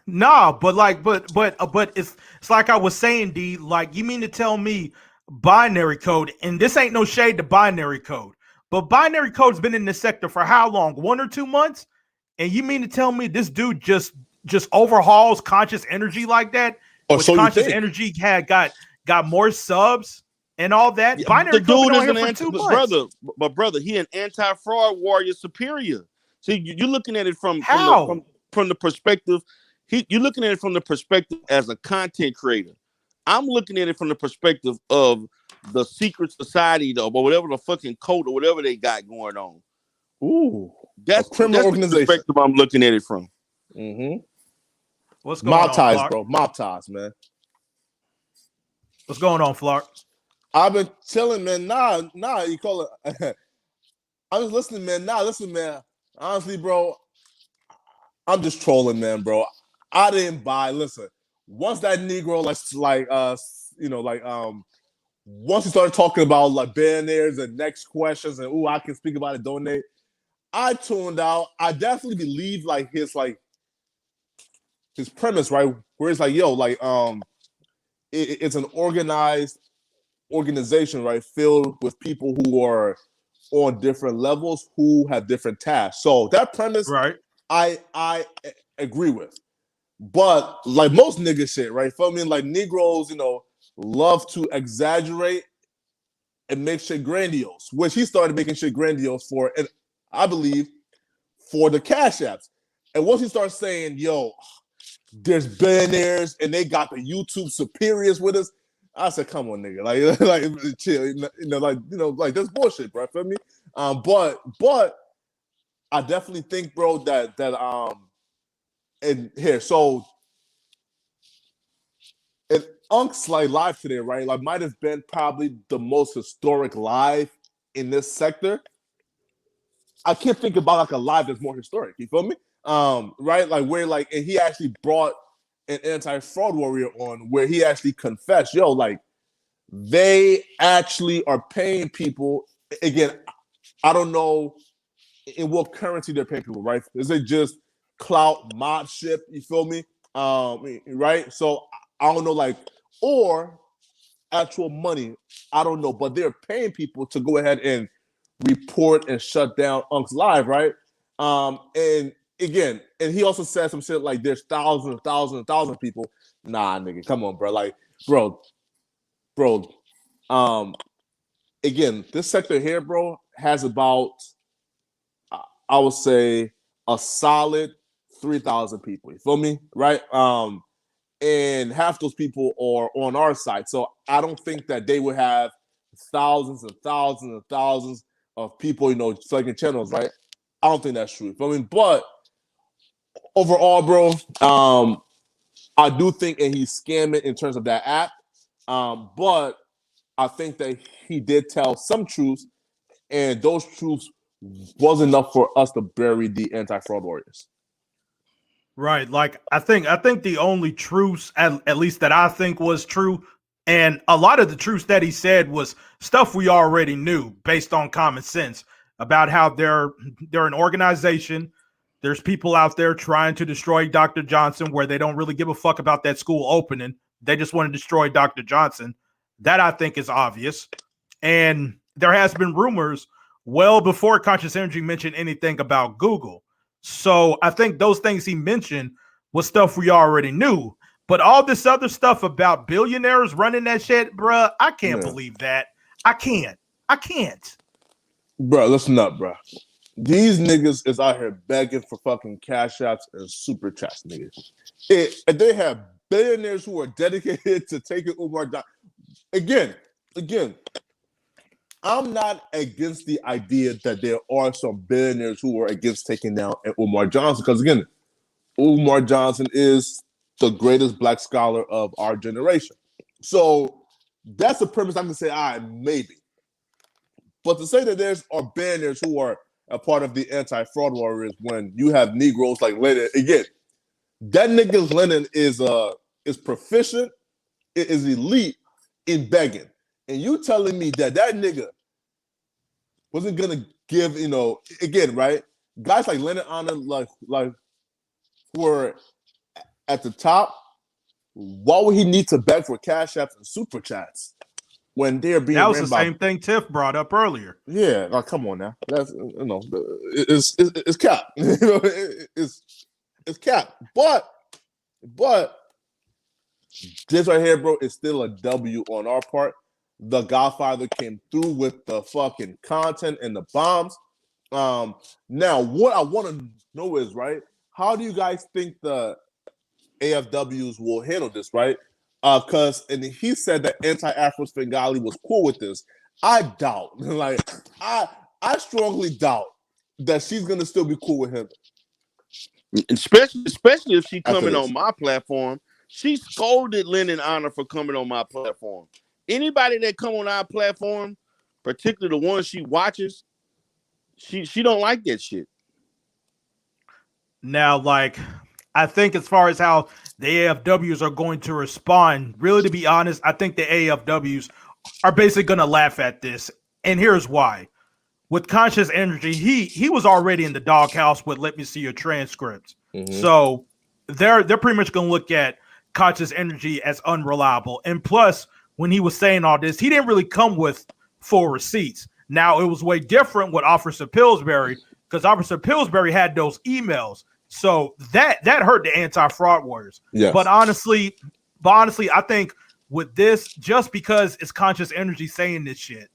Nah, but it's like I was saying, D. Like, you mean to tell me binary code, and this ain't no shade to binary code, but binary code's been in this sector for how long? 1 or 2 months? And you mean to tell me this dude just overhauls Conscious Energy like that? Which so Conscious Energy had got more subs and all that. Yeah, binary the dude is an brother. He an anti-fraud warrior superior. See, you're looking at it from the perspective. You're looking at it from the perspective as a content creator. I'm looking at it from the perspective of the secret society, or whatever the fucking cult or whatever they got going on. Ooh, that's criminal organization. The perspective I'm looking at it from. Mm-hmm. What's going mob on, ties, Clark? bro? Mob ties, man. What's going on, Clark? I've been chilling, man. Nah, you call it. I'm just listening, man. Listen, man. Honestly, bro, I'm just trolling, man, bro. I didn't buy. Listen, once that Negro, once he started talking about like billionaires and next questions and I can speak about it, donate, I tuned out. I definitely believe like his premise, right? Where it's like, yo, like it's an organized organization, right, filled with people who are on different levels who have different tasks. So that premise, right, I agree with. But like most nigga shit, right? Feel me? Like Negroes, love to exaggerate and make shit grandiose, which he started making shit grandiose for, and I believe for the Cash Apps. And once he starts saying, yo, there's billionaires and they got the YouTube superiors with us, I said, come on, nigga, like chill, like that's bullshit, bro. Feel me? But I definitely think, bro, that and here, so and Unk's like live today, right? Like might have been probably the most historic live in this sector. I can't think about like a live that's more historic. You feel me? Right? Like where like, and he actually brought an anti-fraud warrior on where he actually confessed, yo, like they actually are paying people. Again, I don't know in what currency they're paying people, right? Is it just clout mob ship? You feel me? Right? So I don't know, like, or actual money. I don't know, but they're paying people to go ahead and report and shut down Unc's live, right? And again, and he also said some shit like there's thousands and thousands and thousands of people. Nah, nigga, come on, bro. Like, bro. Again, this sector here, bro, has about, I would say, a solid 3,000 people. You feel me? Right? And half those people are on our side. So I don't think that they would have thousands and thousands and thousands of people, fucking channels, right? I don't think that's true. I mean, but overall, bro, I do think and he's scamming in terms of that app. But I think that he did tell some truths, and those truths wasn't enough for us to bury the anti-fraud warriors. Right. Like I think the only truths, at least that I think was true, and a lot of the truths that he said was stuff we already knew based on common sense about how they're an organization. There's people out there trying to destroy Dr. Johnson where they don't really give a fuck about that school opening. They just want to destroy Dr. Johnson. That I think is obvious. And there has been rumors well before Conscious Energy mentioned anything about Google. So I think those things he mentioned was stuff we already knew. But all this other stuff about billionaires running that shit, bruh, I can't believe that. I can't. Bro, listen up, bro. These niggas is out here begging for fucking cash apps and super chats, niggas. And they have billionaires who are dedicated to taking Umar down. Again, I'm not against the idea that there are some billionaires who are against taking down Umar Johnson, because again, Umar Johnson is the greatest black scholar of our generation. So that's the premise I can say, all right, maybe. But to say that there's are billionaires who are a part of the anti-fraud warriors when you have Negroes like Lennon, again, that nigga Lennon is proficient, is elite in begging. And you telling me that nigga wasn't gonna give, again, right? Guys like Leonard Honor, like were at the top. Why would he need to beg for cash apps and super chats when they're being? That was the same thing Tiff brought up earlier. Yeah, like, come on now. That's it's cap. It's cap. But this right here, bro, is still a W on our part. The Godfather came through with the fucking content and the bombs. Now, what I want to know is, right, how do you guys think the AFWs will handle this, right? Because and he said that anti-Afro Svengali was cool with this. I doubt. Like, I strongly doubt that she's gonna still be cool with him. Especially if she coming on my platform. She scolded Lennon Honor for coming on my platform. Anybody that come on our platform, particularly the ones she watches, she don't like that shit. Now, like, I think as far as how the AFWs are going to respond, really, to be honest, I think the AFWs are basically going to laugh at this. And here's why. With Conscious Energy, he was already in the doghouse with Let Me See Your Transcripts. Mm-hmm. So they're pretty much going to look at Conscious Energy as unreliable. And plus, when he was saying all this, he didn't really come with full receipts. Now, it was way different with Officer Pillsbury, because Officer Pillsbury had those emails. So that hurt the anti-fraud warriors. Yes. But honestly, I think with this, just because it's Conscious Energy saying this shit,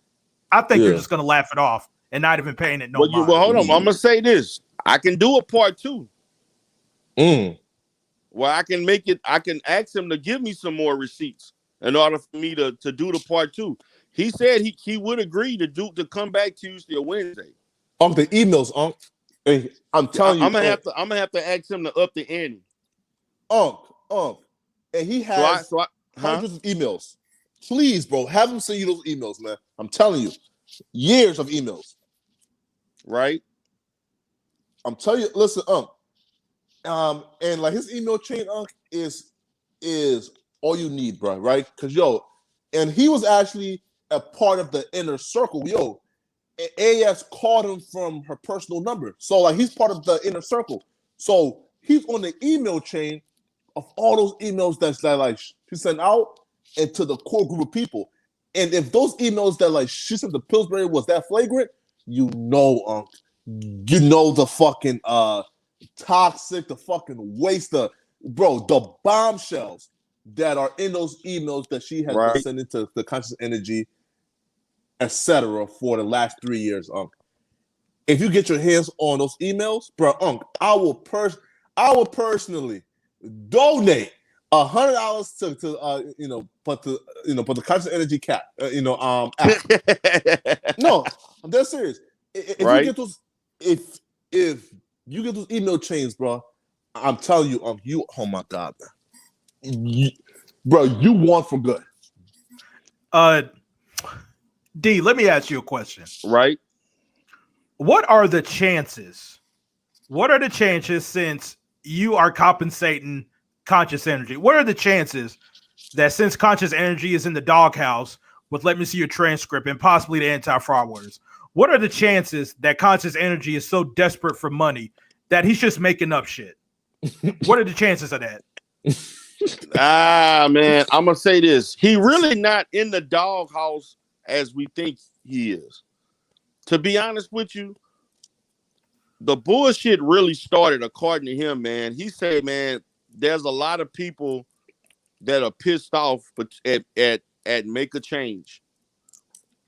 I think you're just going to laugh it off and not even paying it no mind. Well, hold on. I'm going to say this. I can do a part 2. Well, I can make it. I can ask him to give me some more receipts in order for me to do the part 2. He said he would agree to come back Tuesday or Wednesday. The emails, hey, I'm telling you, I'm gonna have to ask him to up the ante. And he has hundreds of emails. Please, bro, have him send you those emails, man. I'm telling you, years of emails. Right? I'm telling you. Listen, and like his email chain, is all you need, bro. Right? Because and he was actually a part of the inner circle. AS called him from her personal number. So like he's part of the inner circle. So he's on the email chain of all those emails that like she sent out and to the core group of people. And if those emails that like she sent to Pillsbury was that flagrant, you know the fucking toxic, the fucking waste, the bombshells that are in those emails that she has been sending to the conscious energy, etc. for the last 3 years, If you get your hands on those emails, bro, I will personally donate $100 to put the conscious energy cap, app. No, I'm dead serious. If you get those, if you get those email chains, bro, I'm telling you, you, oh my god, man, bro, you want for good. D, let me ask you a question. Right. What are the chances? What are the chances, since you are compensating conscious energy? What are the chances that since conscious energy is in the doghouse with let me see your transcript and possibly the anti-fraud warriors, what are the chances that conscious energy is so desperate for money that he's just making up shit? What are the chances of that? Man, I'm gonna say this. He really not in the doghouse as we think he is. To be honest with you, the bullshit really started, according to him, man. He said, man, there's a lot of people that are pissed off at Make a Change.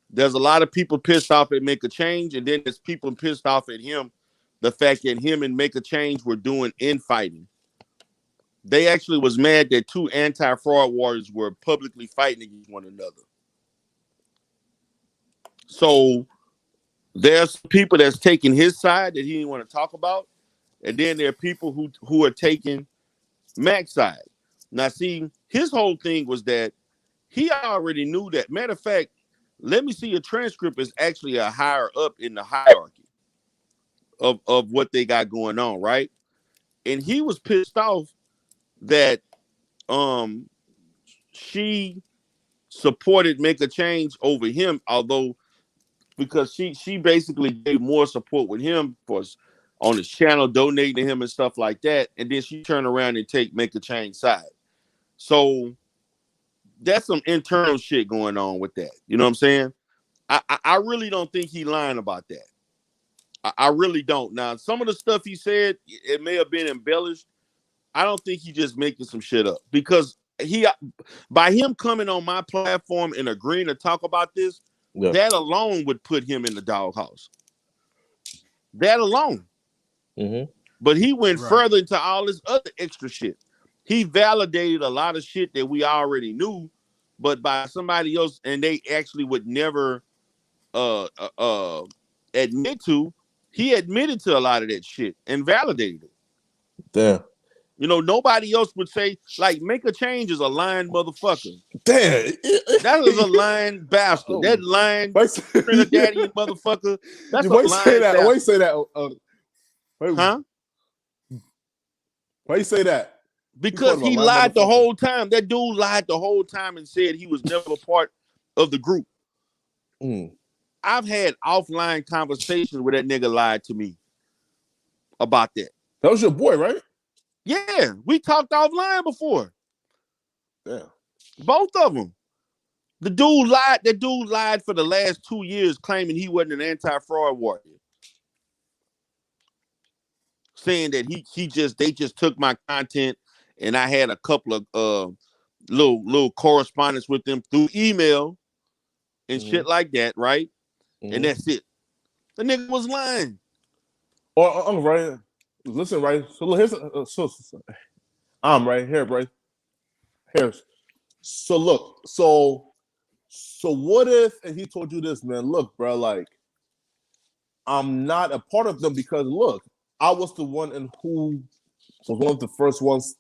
There's a lot of people pissed off at Make a Change, and then there's people pissed off at him, the fact that him and Make a Change were doing infighting. They actually was mad that two anti-fraud warriors were publicly fighting against one another. So there's people that's taking his side that he didn't want to talk about, and then there are people who are taking Mac's side. Now, see, his whole thing was that he already knew that. Matter of fact, let me see your transcript is actually a higher up in the hierarchy of what they got going on, right? And he was pissed off that she supported Make a Change over him, although because she basically gave more support with him for on his channel, donating to him and stuff like that, and then she turned around and Make a Change side. So that's some internal shit going on with that. You know what I'm saying? I really don't think he lying about that. I really don't. Now, some of the stuff he said, it may have been embellished. I don't think he just making some shit up, because by him coming on my platform and agreeing to talk about this, that alone would put him in the doghouse. That alone. Mm-hmm. But he went further into all this other extra shit. He validated a lot of shit that we already knew, but by somebody else, and they actually would never admit to. He admitted to a lot of that shit and validated it. Damn. You know, nobody else would say, like, Make a Change is a lying motherfucker. Damn. That is a lying bastard. That lying Trinidadian motherfucker. That's why a lying bastard. Why you say that? Huh? Why you say that? Because he lied the whole time. That dude lied the whole time and said he was never a part of the group. I've had offline conversations where that nigga lied to me about that. That was your boy, right? Yeah, we talked offline before. Damn. Both of them. The dude lied. That dude lied for the last 2 years, claiming he wasn't an anti-fraud warrior. Saying that they just took my content, and I had a couple of little correspondence with them through email and shit like that, right? And that's it. The nigga was lying. I'm right. Listen, right. So here's I'm right here, right here. So look, so what if, and he told you this, man? Look, bro, like, I'm not a part of them because look, I was the one who was one of the first ones,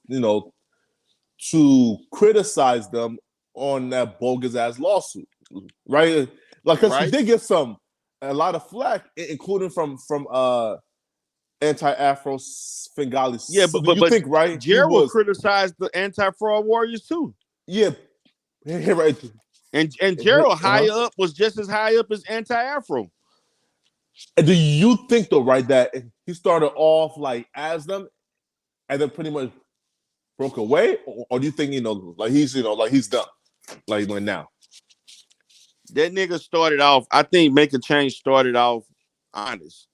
to criticize them on that bogus ass lawsuit, right? Like, because he did get a lot of flack, including from anti-Afro Svengali. Yeah, but you think, right? Darrell criticized the anti-fraud warriors too. Yeah, right. And Darrell higher up was just as high up as anti-Afro. And do you think though, right, that he started off like as them, and then pretty much broke away, or do you think like he's like he's done, like now? That nigga started off. I think Make a Change started off honest,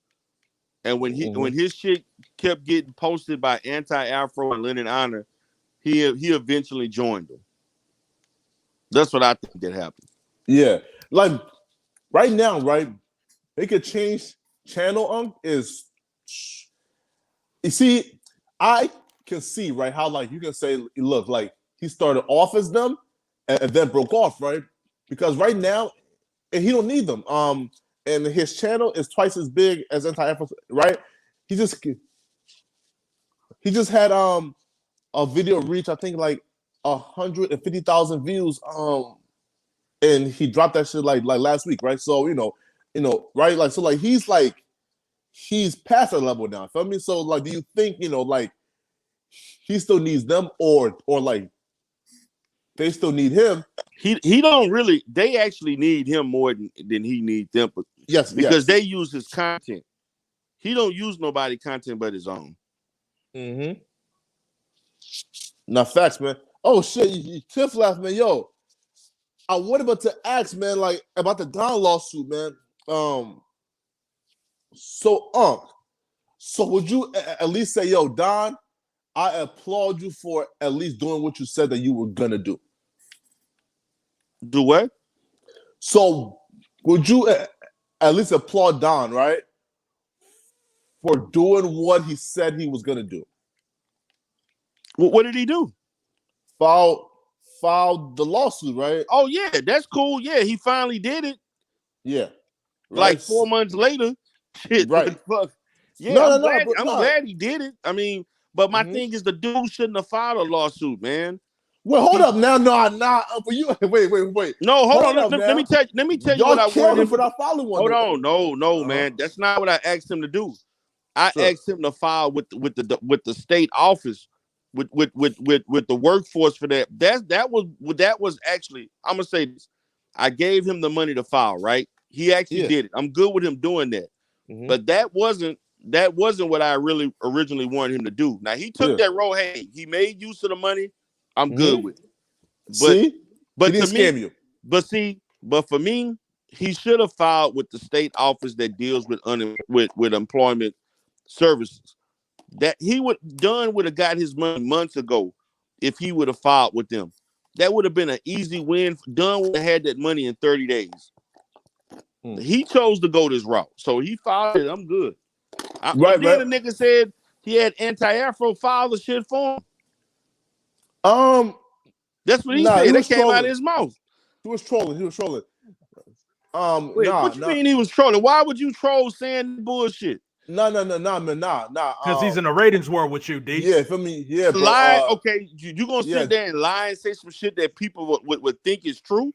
and when his shit kept getting posted by Anti-Afro and Lennon Honor, he eventually joined them. That's what I think that happened. Yeah, like right now, right? Make a Change channel is. You see, I can see right how like you can say, look, like he started off as them and then broke off, right? Because right now, and he don't need them. And his channel is twice as big as Anti-Afro, right? He just had a video reach, I think like 150,000 views. And he dropped that shit like last week, right? So right, like so like he's past that level now. Feel me? So like, do you think like he still needs them, or like they still need him? He don't really. They actually need him more than he needs them. Yes, because they use his content. He don't use nobody content but his own. Mm-hmm. Now facts, man. Oh shit, Tiff laughed, man. Yo, I wanted about to ask, man, like about the Don lawsuit, man. So would you at least say, yo, Don, I applaud you for at least doing what you said that you were gonna do? Do what? So would you at least applaud Don, right, for doing what he said he was gonna do? What did he do? Filed the lawsuit, right? Oh yeah, that's cool. Yeah, he finally did it. Yeah, right. Like 4 months later. Shit, right? Fuck. Yeah, I'm glad he did it. I mean, but my thing is, the dude shouldn't have filed a lawsuit, man. Well, hold up now, for you. Wait. No, hold on. Let me tell you what I wanted for not following one. Hold on, no, man. That's not what I asked him to do. I asked him to file with the state office, with the workforce for that. That was actually, I'm gonna say this. I gave him the money to file, right? He actually did it. I'm good with him doing that. Mm-hmm. But that wasn't what I really originally wanted him to do. Now he took that role. Hey, he made use of the money. I'm good with it. But he didn't scam you. But for me, he should have filed with the state office that deals with employment services. That he would have got his money months ago if he would have filed with them. That would have been an easy win. Dunn would have had that money in 30 days. He chose to go this route, so he filed it. I'm good. Then the nigga said he had Anti-Afro file the shit for him. That's what he said. That came out of his mouth. He was trolling. Wait, what you mean he was trolling? Why would you troll saying bullshit? Nah, man, nah. Because he's in a ratings war with you, D. Yeah, for me, yeah, bro. Lie, okay, you gonna sit there and lie and say some shit that people would think is true?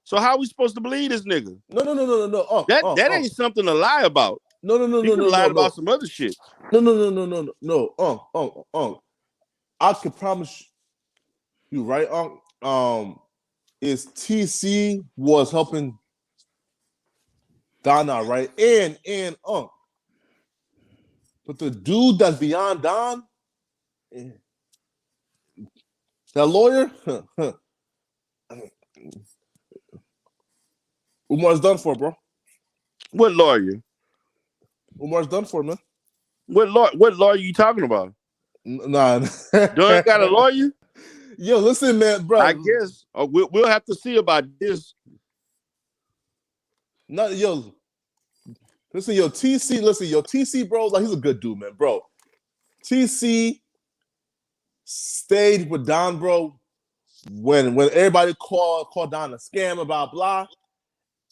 So how are we supposed to believe this nigga? No. That ain't something to lie about. No. You can lie about some other shit. No. I can promise you, right? Is TC was helping Donna, right? And but the dude that's beyond Don, that lawyer, Umar's done for, bro. What lawyer? Umar's done for, man. What lawyer you talking about? Nah. Dunn got a lawyer? Yo, listen, man, bro. I guess we'll have to see about this. No, yo, TC, bro, like he's a good dude, man, bro. TC stayed with Don, bro, when everybody called Don a scammer, blah blah,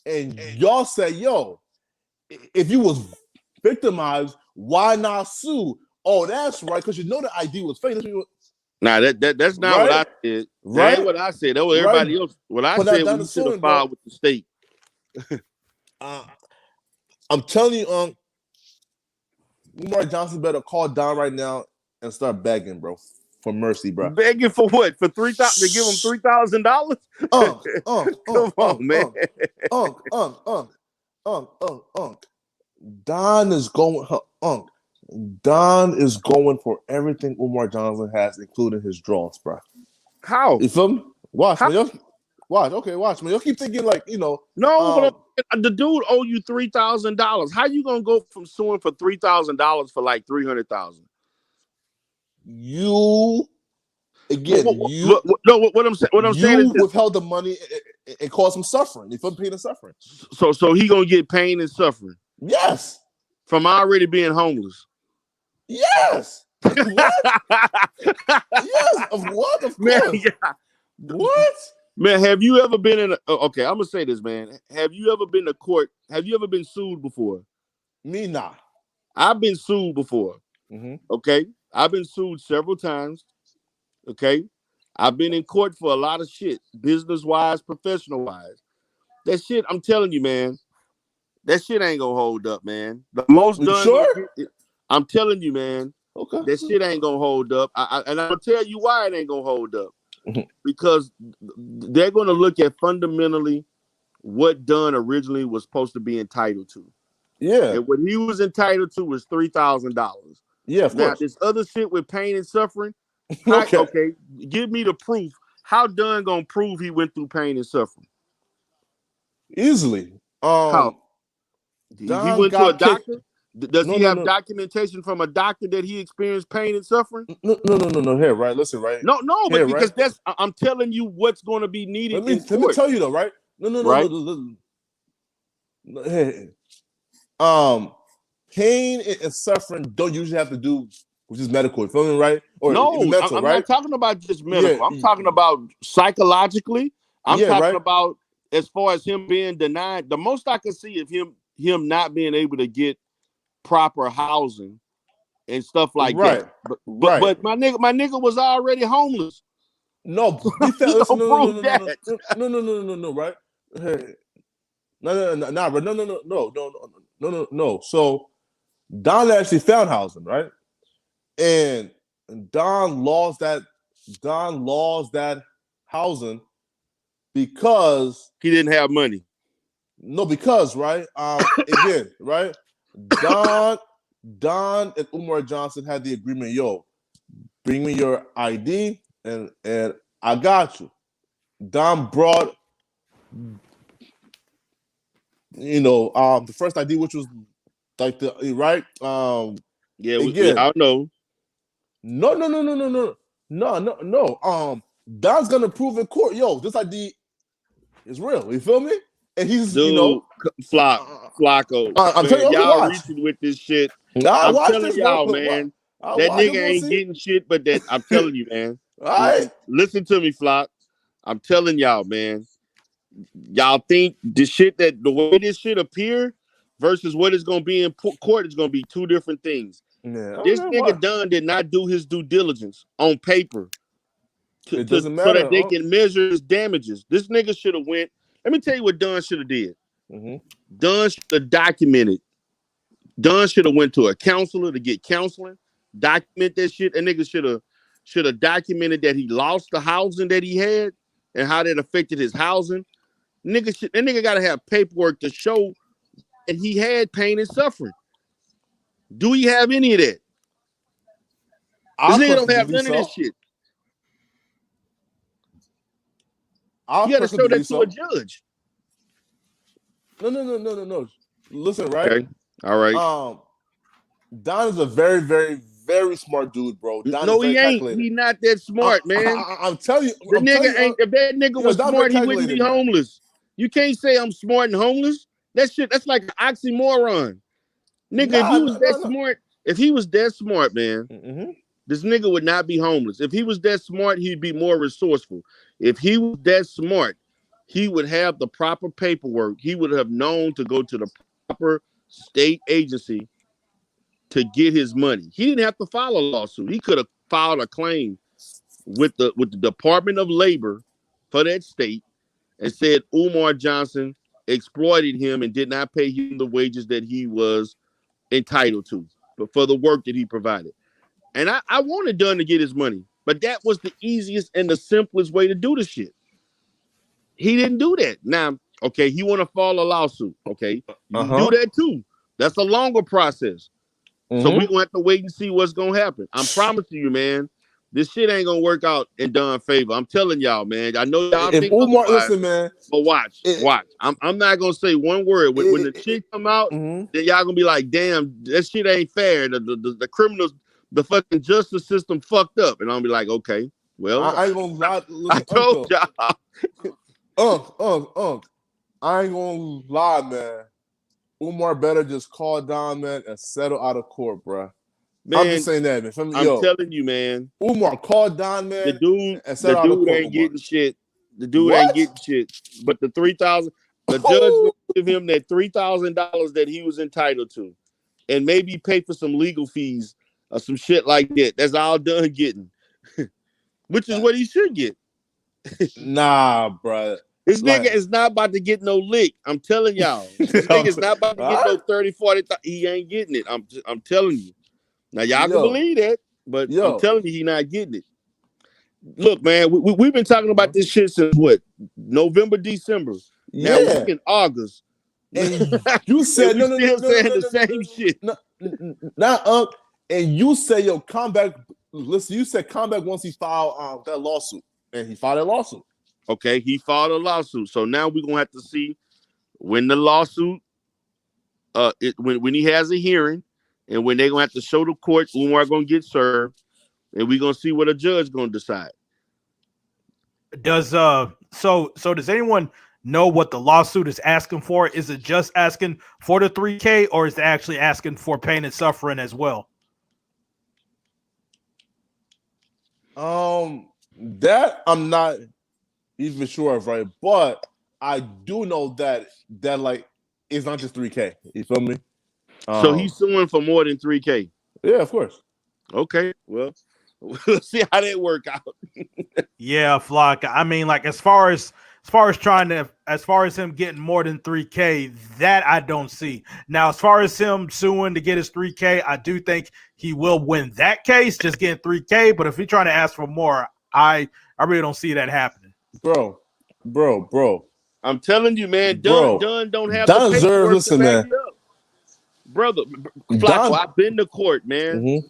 and y'all said, yo, if you was victimized, why not sue? Oh, that's right, because you know the ID was fake. Nah, that's not what I said. That ain't what I said. That was everybody else. What I said was you should have filed with the state. I'm telling you, Umar Johnson better call Don right now and start begging, bro, for mercy, bro. Begging for what? For $3,000 to give him $3,000? Come on, man. Don is going. Don is going for everything Umar Johnson has, including his draws, bro. How? You feel me? Watch, How? man. Watch, man. You'll keep thinking like, No, but the dude owe you $3,000. How you gonna go from suing for $3,000 for like $300,000? You again, what I'm saying is this. withheld the money and caused him suffering. You feel me? Pain and suffering. So he gonna get pain and suffering. Yes. From already being homeless. Yes. What? Yes. Of what? Of man, course. yeah. What? Man, have you ever been in okay, I'm gonna say this, man. Have you ever been to court? Have you ever been sued before? Me, nah. I've been sued before. Mm-hmm. Okay. I've been sued several times. Okay. I've been in court for a lot of shit, business-wise, professional-wise. That shit, I'm telling you, man, that shit ain't gonna hold up, man. The most You done. sure? I'm telling you, man. Okay. That shit ain't gonna hold up. And I'll tell you why it ain't gonna hold up. Because they're gonna look at fundamentally what Dunn originally was supposed to be entitled to. Yeah. And what he was entitled to was $3,000. Yeah, of now, course. this other shit with pain and suffering, Okay. give me the proof. How Dunn gonna prove he went through pain and suffering? Easily. How? He went to a doctor? Does he have documentation from a doctor that he experienced pain and suffering? No. Here, right? Listen, right? No, but here, because right? I'm telling you what's going to be needed. Let me tell you though, right? No. Hey. Pain and suffering don't usually have to do with just medical, you feel me, right? Or no, mental, I'm right? not talking about just medical. Yeah, I'm talking about psychologically. I'm talking about as far as him being denied. The most I can see of him not being able to get proper housing and stuff like that. But my nigga was already homeless. No, no, right? Hey. No. So Don actually found housing, right? And Don lost that housing because he didn't have money. No, because right, again, right, Don and Umar Johnson had the agreement. Yo, bring me your ID, and I got you. Don brought, the first ID, which was like the right. Yeah, again, I know. No. Don's gonna prove in court, yo, this ID is real. You feel me? And he's, Flacco. I'm telling you, y'all reaching with this shit. I'm telling y'all, man. That nigga ain't getting shit, but that I'm telling you, man. All right. Listen to me, Flock. I'm telling y'all, man. Y'all think the way this shit appear versus what it's gonna be in court is gonna be two different things. Yeah, this nigga Dunn did not do his due diligence on paper it doesn't matter, so that they can measure his damages. This nigga should have went. Let me tell you what Dunn should have did. Mm-hmm. Dunn should have documented. Dunn should have went to a counselor to get counseling. Document that shit. That nigga should have documented that he lost the housing that he had and how that affected his housing. That nigga got to have paperwork to show that he had pain and suffering. Do he have any of that? This nigga don't have none of this shit. You got to show that to a judge. No. Listen, right? Okay. All right. Don is a very, very, very smart dude, bro. No, he ain't. He not that smart, man. I'm telling you. If that nigga was smart, he wouldn't be homeless. You can't say I'm smart and homeless. That's like an oxymoron. Nigga, if he was that smart, man, this nigga would not be homeless. If he was that smart, he'd be more resourceful. If he was that smart, he would have the proper paperwork. He would have known to go to the proper state agency to get his money. He didn't have to file a lawsuit. He could have filed a claim with the Department of Labor for that state and said Umar Johnson exploited him and did not pay him the wages that he was entitled to, but for the work that he provided. And I wanted Dunn to get his money, but that was the easiest and the simplest way to do the shit. He didn't do that. Now, okay, he want to file a lawsuit. Okay, you can do that too. That's a longer process. So we're gonna have to wait and see what's gonna happen. I'm promising you, man. This shit ain't gonna work out in Don's favor. I'm telling y'all, man. I know y'all If think Umar, otherwise, listen, man. but watch. I'm not gonna say one word. When the shit come out, then y'all gonna be like, damn, that shit ain't fair. The criminals, the fucking justice system fucked up. And I'll be like, okay, well, I ain't gonna lie. Listen, I told y'all. I ain't gonna lie, man. Umar better just call Don, man, and settle out of court, bro. Man, I'm just saying that, man. I'm telling you, man. Umar, call Don, man. The dude ain't getting shit. The dude ain't getting shit. But the 3,000, the judge gonna give him that $3,000 that he was entitled to, and maybe pay for some legal fees or some shit like that. That's all Dunn getting, which is what he should get. Nah, bro. This nigga is not about to get no lick. I'm telling y'all. This nigga is not about to get no 30, 40. He ain't getting it. I'm telling you. Now y'all can believe that, but I'm telling you, he not getting it. Look, man, we've been talking about this shit since what? November, December. Now we're in August. And you said no, saying the same shit. And you said, yo, comeback. Listen, you said comeback once he filed that lawsuit, and he filed that lawsuit. Okay, he filed a lawsuit. So now we're gonna have to see when the lawsuit, when he has a hearing, and when they're gonna have to show the court Umar gonna get served, and we're gonna see what a judge gonna decide. Does so does anyone know what the lawsuit is asking for? Is it just asking for the 3K, or is it actually asking for pain and suffering as well? That I'm not even sure of, right? But I do know that like it's not just 3K. You feel me? So he's suing for more than 3K. Yeah, of course. Okay, well, we'll see how that work out. Yeah, Flock. I mean, like as far as him getting more than 3K, that I don't see. Now, as far as him suing to get his 3K, I do think he will win that case, just getting 3K. But if he's trying to ask for more, I really don't see that happening. Bro. I'm telling you, man, Dunn don't have the paperwork to back it up. Brother, Flacco, I've been to court, man.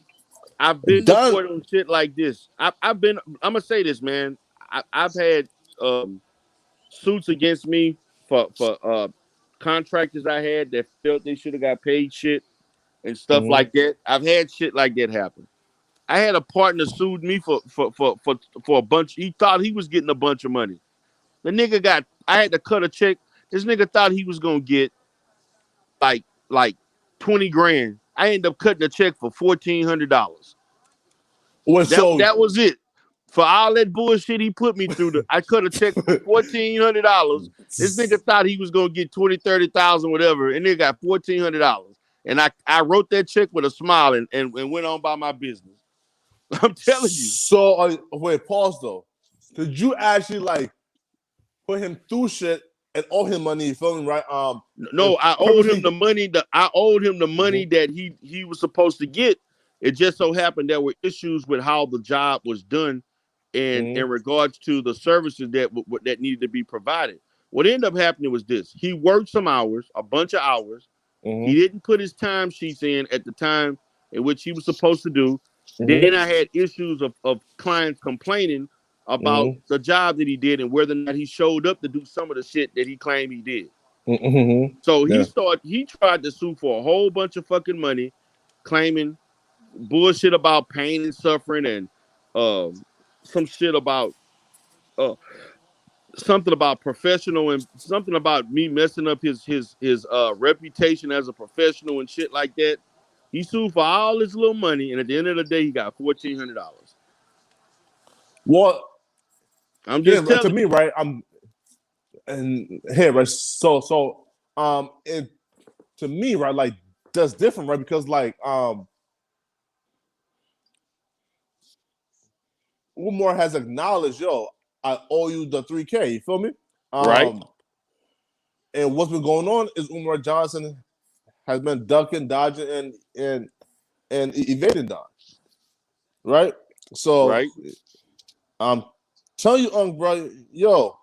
I've been to court on shit like this. I'm gonna say this, man. I've had suits against me for contractors I had that felt they should have got paid shit and stuff like that. I've had shit like that happen. I had a partner sued me for a bunch. He thought he was getting a bunch of money. The nigga I had to cut a check. This nigga thought he was gonna get like 20 grand. I ended up cutting a check for $1,400. That was it. For all that bullshit he put me through, I cut a check for $1,400. This nigga thought he was gonna get 20, 30,000, whatever, and nigga got $1,400. And I wrote that check with a smile and went on by my business. I'm telling you. So wait, pause though. Did you actually like put him through shit and owe him money? You feel me, right? No, I owed him the money. I owed him the money that he was supposed to get. It just so happened there were issues with how the job was done, and in regards to the services that needed to be provided. What ended up happening was this: he worked some hours, a bunch of hours. He didn't put his time sheets in at the time in which he was supposed to do. Then I had issues of clients complaining about the job that he did and whether or not he showed up to do some of the shit that he claimed he did. So he tried to sue for a whole bunch of fucking money, claiming bullshit about pain and suffering and some shit about something about professional and something about me messing up his reputation as a professional and shit like that. He sued for all this little money, and at the end of the day, he got $1,400. Well, I'm just telling to me, right? Right. So, to me, right, like that's different, right? Because like, Umar has acknowledged, yo, I owe you the 3K. You feel me? Right. And what's been going on is Umar Johnson has been ducking, dodging, and evading Don. Right? So I'm telling you, bro, yo,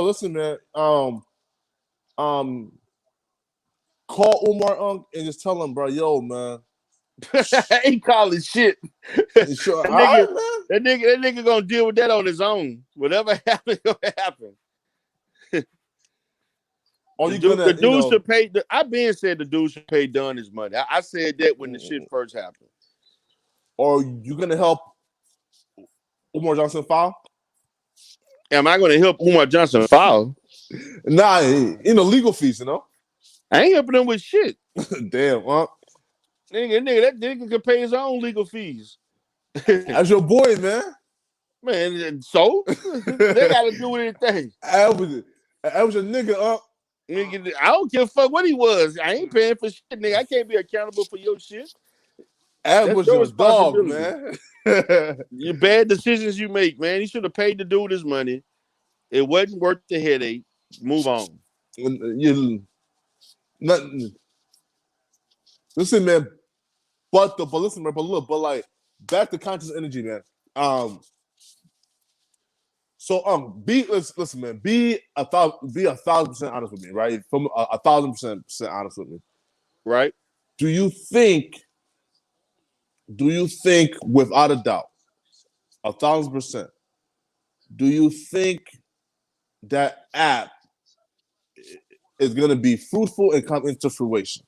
listen, man, call Umar, and just tell him, bro, yo, man, He calling shit. Sure. That nigga gonna deal with that on his own. Whatever happens, gonna happen. Are The you dude, gonna, the dude should pay. I've been said the dude should pay Dunn his money. I said that when the shit first happened. or you gonna help Umar Johnson file? Am I gonna help Umar Johnson file? Nah, legal fees, I ain't helping him with shit. Damn, huh? That nigga can pay his own legal fees. That's your boy, man. Man, so they gotta do anything. I was a nigga, Nigga, I don't give a fuck what he was. I ain't paying for shit, nigga. I can't be accountable for your shit. That was your dog, man. Your bad decisions you make, man. He should have paid the dude his money. It wasn't worth the headache. Move on. Listen, man. But listen, man. But look, like back to conscious energy, man. So listen, man. Be 1,000% honest with me, right? From 1,000% honest with me, right? Do you think, without a doubt, 1,000%, do you think that app is going to be fruitful and come into fruition?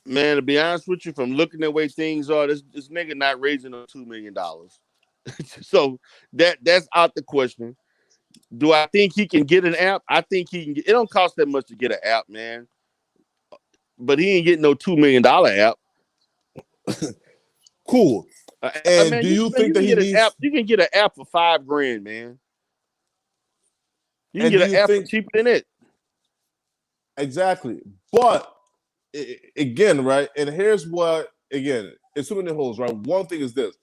Man, to be honest with you, from looking at the way things are, this nigga not raising no $2 million. So that's out the question. Do I think he can get an app? I think he can. It don't cost that much to get an app, man. But he ain't getting no $2 million app. Cool. And man, do you think that he needs? You can get an app for $5,000, man. You can get an app for cheaper than it. Exactly. But again, right? And here's what, again, it's too many holes, right? One thing is this.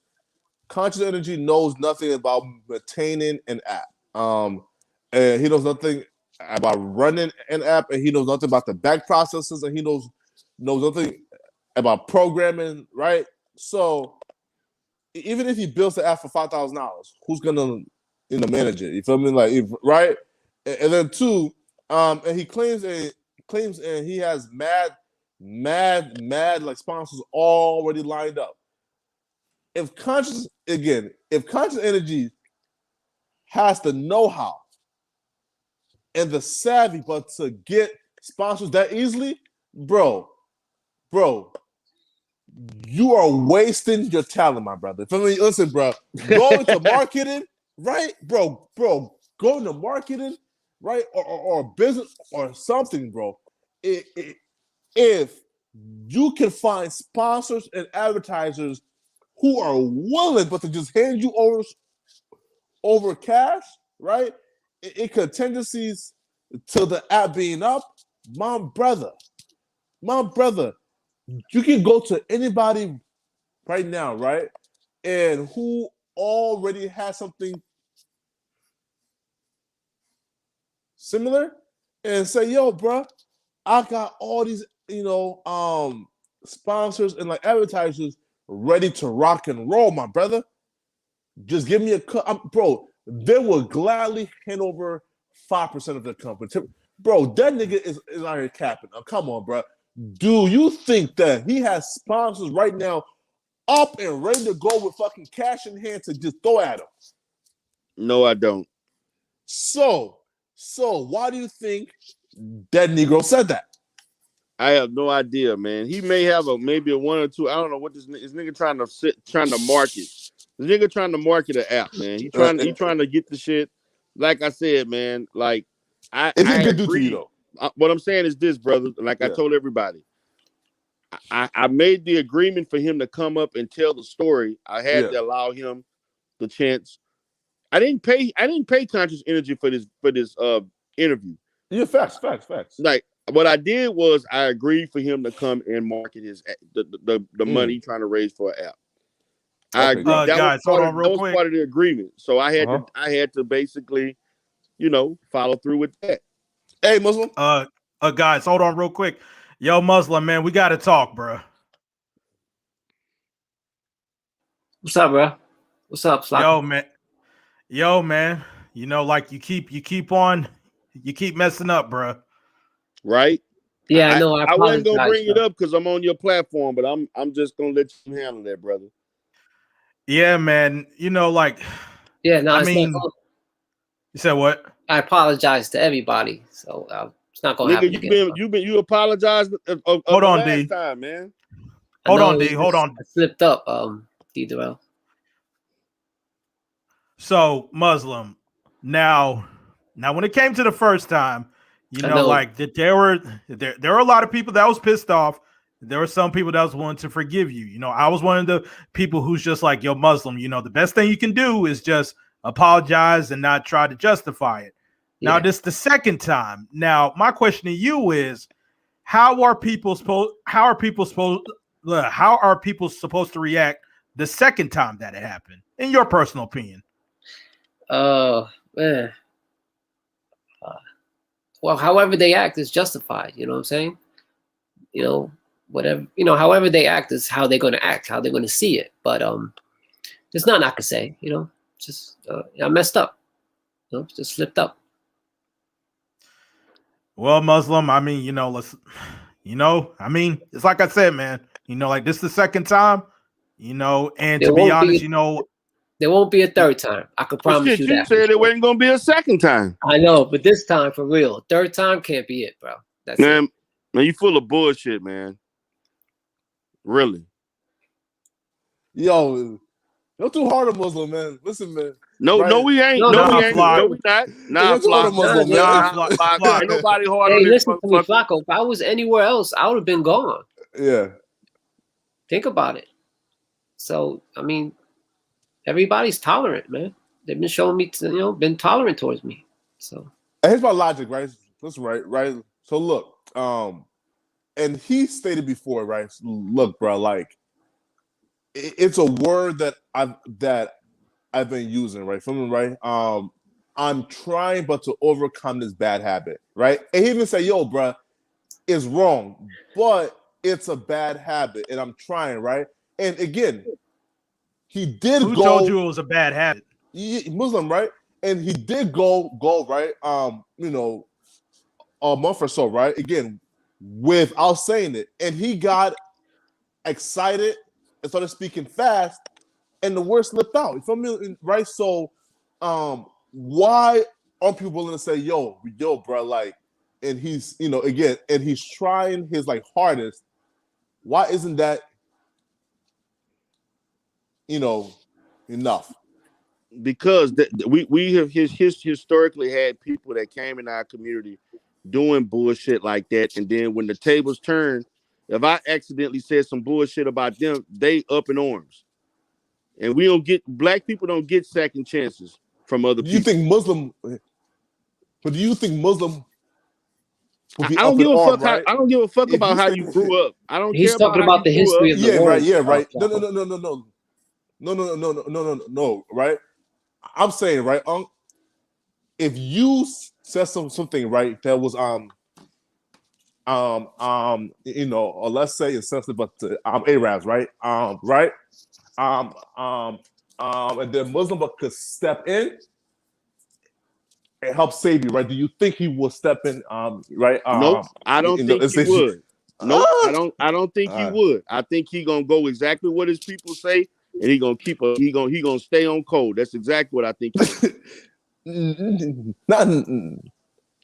Conscious Energy knows nothing about maintaining an app. And he knows nothing about running an app, and he knows nothing about the back processes, and he knows nothing about programming, right? So even if he builds the app for $5,000, who's gonna manage it? You feel me? Like, right? And then two, and he claims and he has mad like sponsors already lined up. If Conscious Energy has the know-how and the savvy, but to get sponsors that easily, bro, you are wasting your talent, my brother. If I mean, listen, bro, go into marketing, right, bro, go into marketing, right, or business or something, bro. If you can find sponsors and advertisers who are willing, but to just hand you over cash, right? It contingencies to the app being up, my brother, you can go to anybody right now, right? And who already has something similar and say, yo, bro, I got all these, sponsors and like advertisers ready to rock and roll, my brother. Just give me a cut. Bro, they will gladly hand over 5% of their company. Bro, that nigga is out here capping. Oh, come on, bro. Do you think that he has sponsors right now up and ready to go with fucking cash in hand to just throw at him? No, I don't. So why do you think that Negro said that? I have no idea, man. He may have maybe a one or two. I don't know what this nigga trying to market. This nigga trying to market an app, man. He trying to get the shit. Like I said, man. Like I agree. To you, though. What I'm saying is this, brother. Like I told everybody, I made the agreement for him to come up and tell the story. I had to allow him the chance. I didn't pay Conscious Energy for this interview. Yeah, facts. Like what I did was I agreed for him to come and market the money he's trying to raise for an app. I agree. That was part of the agreement. So I had to basically, follow through with that. Hey, Muslim. Guys, hold on real quick. Yo, Muslim, man, we got to talk, bro. What's up, bro? What's up, Slack? Yo, man. Like you keep messing up, bro. Right? Yeah, I know. I I wasn't gonna apologize. bring it up because I'm on your platform, but I'm just gonna let you handle that, brother. Yeah, man. You know, like, Yeah, no, I it's mean, not. you said what? I apologize to everybody, so it's not gonna happen Nigga, again. you apologized of Hold the on, last D. time, man. I Hold know on, D. Hold on. I slipped up, Darrell. So Muslim. Now, when it came to the first time, you I know, know. like that there were a lot of people that was pissed off. There were some people that was willing to forgive you. You know, I was one of the people who's just like, yo, Muslim, you know, the best thing you can do is just apologize and not try to justify it. Now, Yeah. this is the second time. Now, my question to you is, how are people supposed to react the second time that it happened, in your personal opinion? Man. Well, however they act is justified. You know what I'm saying? You know, whatever. You know, however they act is how they're going to act, how they're going to see it. But there's nothing I could say. You know, just I messed up. You know, just slipped up. Well, Muslim, I mean, I mean, it's like I said, man, you know, like this is the second time, you know, and to be honest, there won't be a third time. I can promise you that. You said it wasn't gonna be a second time. I know, but this time for real. Third time can't be it, bro. That's man, it. Man, you full of bullshit, man. Really. Yo, you're too hard on Muslim, man. Listen, man. No, right? we ain't. No, we ain't. Fly. No, we not. Nah, you're too hard on Muslim, man. Ain't nobody hard on Hey, this listen to me, Flacco. If I was anywhere else, I would have been gone. Yeah. Think about it. So, I mean, everybody's tolerant, man. They've been showing me, been tolerant towards me. So here's my logic, right? Listen, right. So look, and he stated before, right? Look, bro, like it's a word that I've been using, right? From him, right? I'm trying, but to overcome this bad habit, right? And he even said, "Yo, bro, it's wrong, but it's a bad habit, and I'm trying, right?" And again, he did Who told you it was a bad habit? Muslim, right? And he did go right. A month or so, right? Again, without saying it, and he got excited and started speaking fast, and the word slipped out. You feel me? Right? So, why aren't people willing to say, yo, bro, like, and he's, again, and he's trying his like hardest. Why isn't that, enough? Because we have historically had people that came in our community doing bullshit like that, and then when the tables turn, if I accidentally said some bullshit about them, they up in arms. And black people don't get second chances from other people. Do you think Muslim would be I don't up give in a arm, fuck right? how, I don't give a fuck If about you how say- you grew up. I don't he's care talking about the history of the Yeah, word. right. Yeah, right. No, right? I'm saying, right, if you said something right that was or let's say insensitive, but Arabs, right? Right? And then Muslim could step in and help save you, right? Do you think he will step in? Right? Nope, I don't think he would. Nope, I don't think he would. I think he gonna go exactly what his people say, and he gonna he gonna stay on code. That's exactly what I think.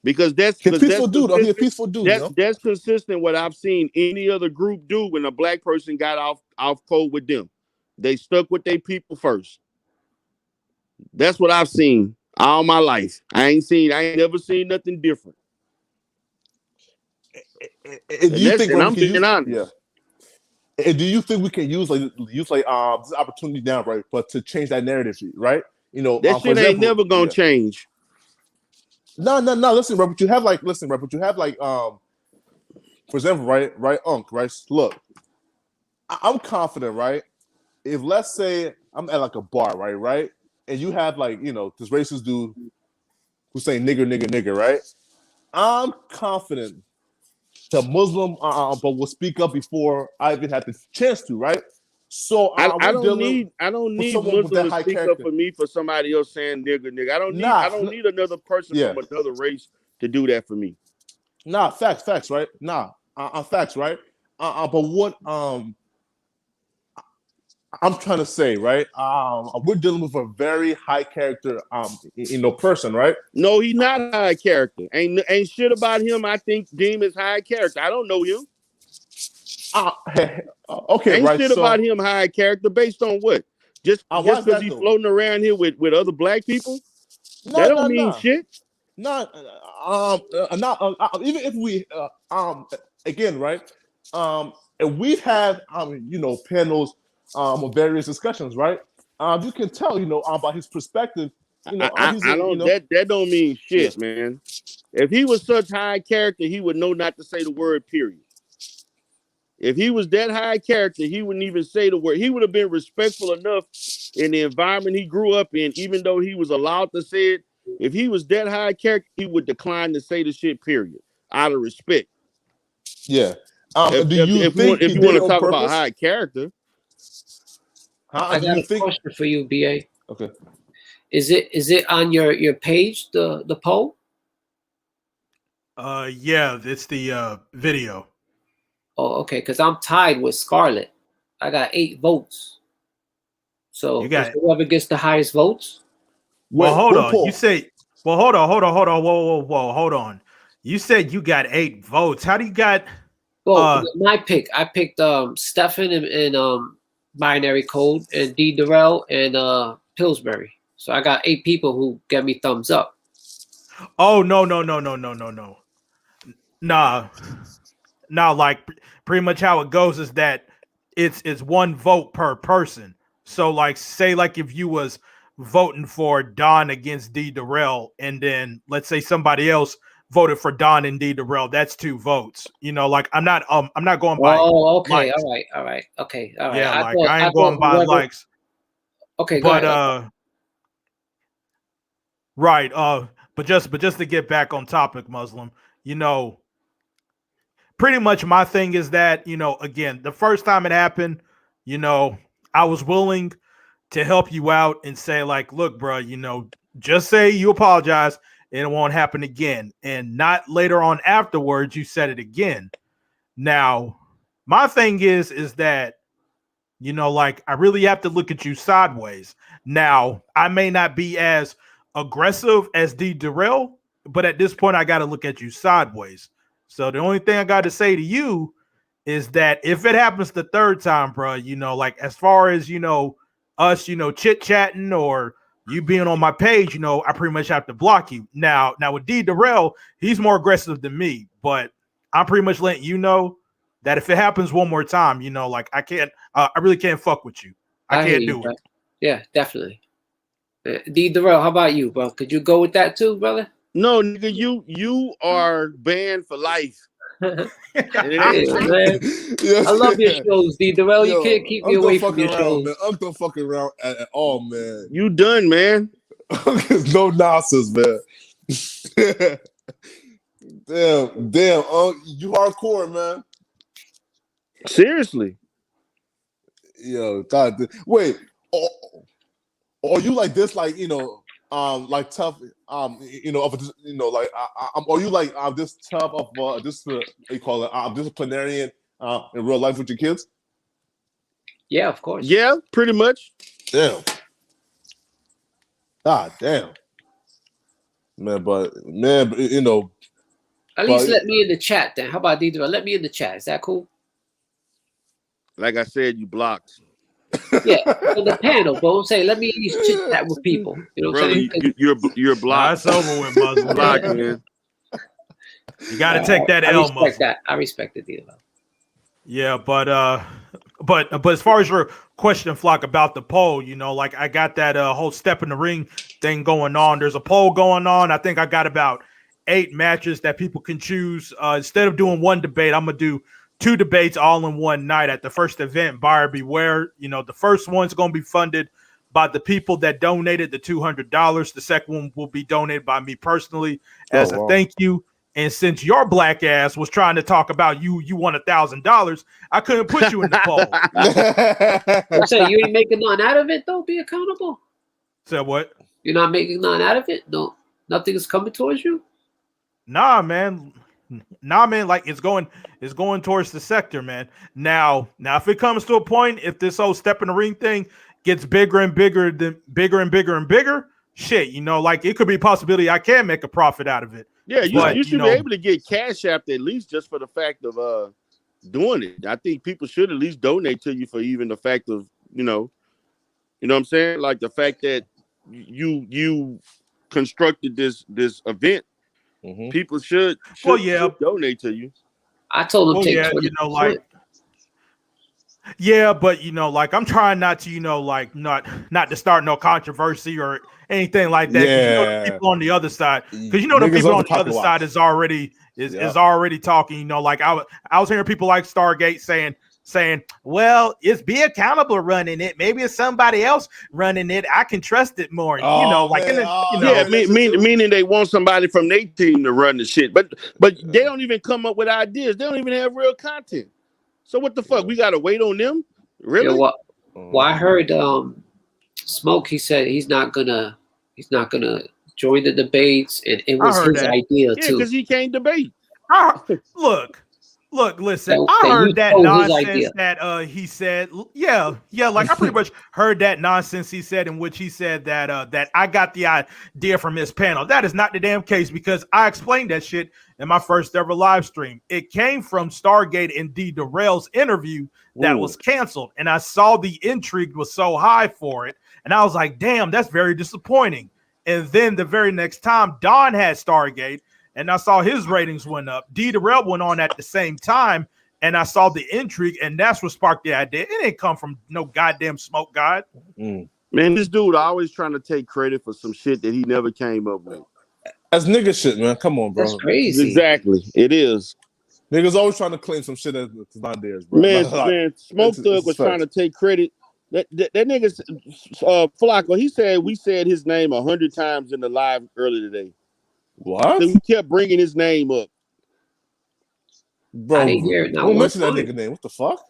Because that's he's a peaceful dude. He's a peaceful dude. That's consistent what I've seen any other group do when a black person got off code with them. They stuck with their people first. That's what I've seen all my life. I ain't never seen nothing different. And I'm being honest. Yeah. And do you think we can use this opportunity now, right? But to change that narrative, right? That shit ain't never gonna change. No. Listen, bro. But you have for example, right, right. Look, I'm confident, right? If let's say I'm at like a bar, right, and you have this racist dude who's saying nigger, right? I'm confident the Muslim, but will speak up before I even had the chance to, right? So I don't need Muslims to speak up for me for somebody else saying nigger. I don't need another person from another race to do that for me. Nah, facts, right? Nah, facts, right? But what I'm trying to say, right? We're dealing with a very high character, person, right? No, he not high character. Ain't shit about him. I think deem is high character. I don't know him. Okay, Ain't right. shit So, about him high character based on what? Just why is because that he's though? floating around here with other black people, that No, don't no, mean no, shit. not not even if we again, right? And we've had panels of various discussions, right? You can tell, by his perspective, he's I a don't that don't mean yeah. shit, man. If he was such high character, he would know not to say the word period. If he was that high character, he wouldn't even say the word. He would have been respectful enough in the environment he grew up in, even though he was allowed to say it. If he was that high character, he would decline to say the shit, period, out of respect. Yeah. If, Do if, you if you want think he if you did want it to on talk about purpose? high character, I Do got you a think? question for you, BA. Okay. Is it on your page, the poll? Yeah, it's the video. Oh, okay, because I'm tied with Scarlett. I got 8 votes. So You got it's it. whoever gets the highest votes. Well, Wait, hold who on. poll? You say, well, hold on, whoa, hold on. You said you got 8 votes. How do you got? Well, my pick. I picked Stefan and Binary Code and D Darrell and Pillsbury. So I got 8 people who get me thumbs up. Oh no. Nah, nah. Like pretty much how it goes is that it's 1 vote per person. So like, say like if you was voting for Don against D Darrell, and then let's say somebody else voted for Don and D Darrell, that's 2 votes. Like I'm not going by Oh, okay, likes. all right, okay, all right. Yeah, I like thought I I ain't thought going by whoever. likes. Okay, go But ahead. right, but just to get back on topic, Muslim, pretty much my thing is that, again, the first time it happened, I was willing to help you out and say, like, look, bro, just say you apologize and it won't happen again. And not later on afterwards, you said it again. Now, my thing is that, like, I really have to look at you sideways. Now, I may not be as aggressive as D Darrell, but at this point, I got to look at you sideways. So the only thing I got to say to you is that if it happens the third time, bro, like as far as, us, chit chatting or you being on my page, I pretty much have to block you. Now with D Darrell, he's more aggressive than me, but I'm pretty much letting you know that if it happens one more time, like I can't, I really can't fuck with you. I I hear can't you, do bro. it. Yeah, definitely. D Darrell, how about you, bro? Could you go with that too, brother? no, nigga, you are banned for life. And it ain't Yeah, man. Yes, I love your yeah. shows, D Darrell. You Yo, can't keep me I'm done away from fucking your around, shows. man. I'm done fucking around at all, man. you done, man. There's no nonsense, man. Damn. You hardcore, man. Seriously. Yo, God. Wait, are you like this? Like like tough. Like are you like this tough of this? What you call it? Disciplinarian in real life with your kids? Yeah, of course. Yeah, pretty much. Damn. God damn. Man, but At least let me in the chat then. How about D Darrell? Let me in the chat. Is that cool? Like I said, you blocked. Yeah, on the panel, but I'm saying let me at least chit chat with people. You know what I'm Brother, saying? you're blocked. That's over with, Muslim. Blocked, man. You got to take that I L, respect Muslim. that. I respect it, D Darrell. Yeah, but as far as your question, Flock, about the poll, like I got that whole step in the ring thing going on. There's a poll going on. I think I got about 8 matches that people can choose. Instead of doing 1 debate, I'm gonna do 2 debates all in one night at the first event, Buyer Beware. The first one's gonna be funded by the people that donated the $200. The second one will be donated by me personally as a thank you. And since your black ass was trying to talk about you won $1,000, I couldn't put you in the poll. I'm saying you ain't making nothing out of it though. Be accountable. So what? You're not making nothing out of it. No, nothing is coming towards you. Nah, man. Nah, man, like it's going towards the sector, man. Now, if it comes to a point, if this whole step in the ring thing gets bigger and bigger, and bigger, shit, like it could be a possibility I can make a profit out of it. Yeah, But, you should be able to get cash after at least just for the fact of doing it. I think people should at least donate to you for even the fact of you know what I'm saying, like the fact that you constructed this event. Mhm. People should donate to you. I told him take 20%. But like I'm trying not to, like not to start no controversy or anything like that. Yeah. The people on the other side, because the Niggas people love on to the other pocket side watch. is already talking. Like I was hearing people like Stargate saying, well, it's Be Accountable running it. Maybe it's somebody else running it. I can trust it more. Meaning they want somebody from their team to run the shit, but they don't even come up with ideas. They don't even have real content. So what the fuck? We gotta wait on them? Really? Yeah, well, I heard Smoke. He said he's not gonna join the debates, and it was his idea too. Because he can't debate. Look, listen, I heard that nonsense that he said. Yeah, like I pretty much heard that nonsense he said, in which he said that I got the idea from his panel. That is not the damn case, because I explained that shit in my first ever live stream. It came from Stargate and Darrell's interview that was canceled, and I saw the intrigue was so high for it, and I was like, damn, that's very disappointing. And then the very next time Don had Stargate, and I saw his ratings went up. Darrell went on at the same time, and I saw the intrigue, and that's what sparked the idea. It didn't come from no goddamn Smoke God. Man, this dude always trying to take credit for some shit that he never came up with. That's nigga shit, man. Come on, bro. That's crazy. Exactly. It is. Niggas always trying to claim some shit that's not theirs, bro. Man, Smoke Thug was trying to take credit. That nigga, Flacco, we said his name 100 times in the live earlier today. What? So we kept bringing his name up. Bro, I didn't hear it. Don't mention that nigga name. What the fuck?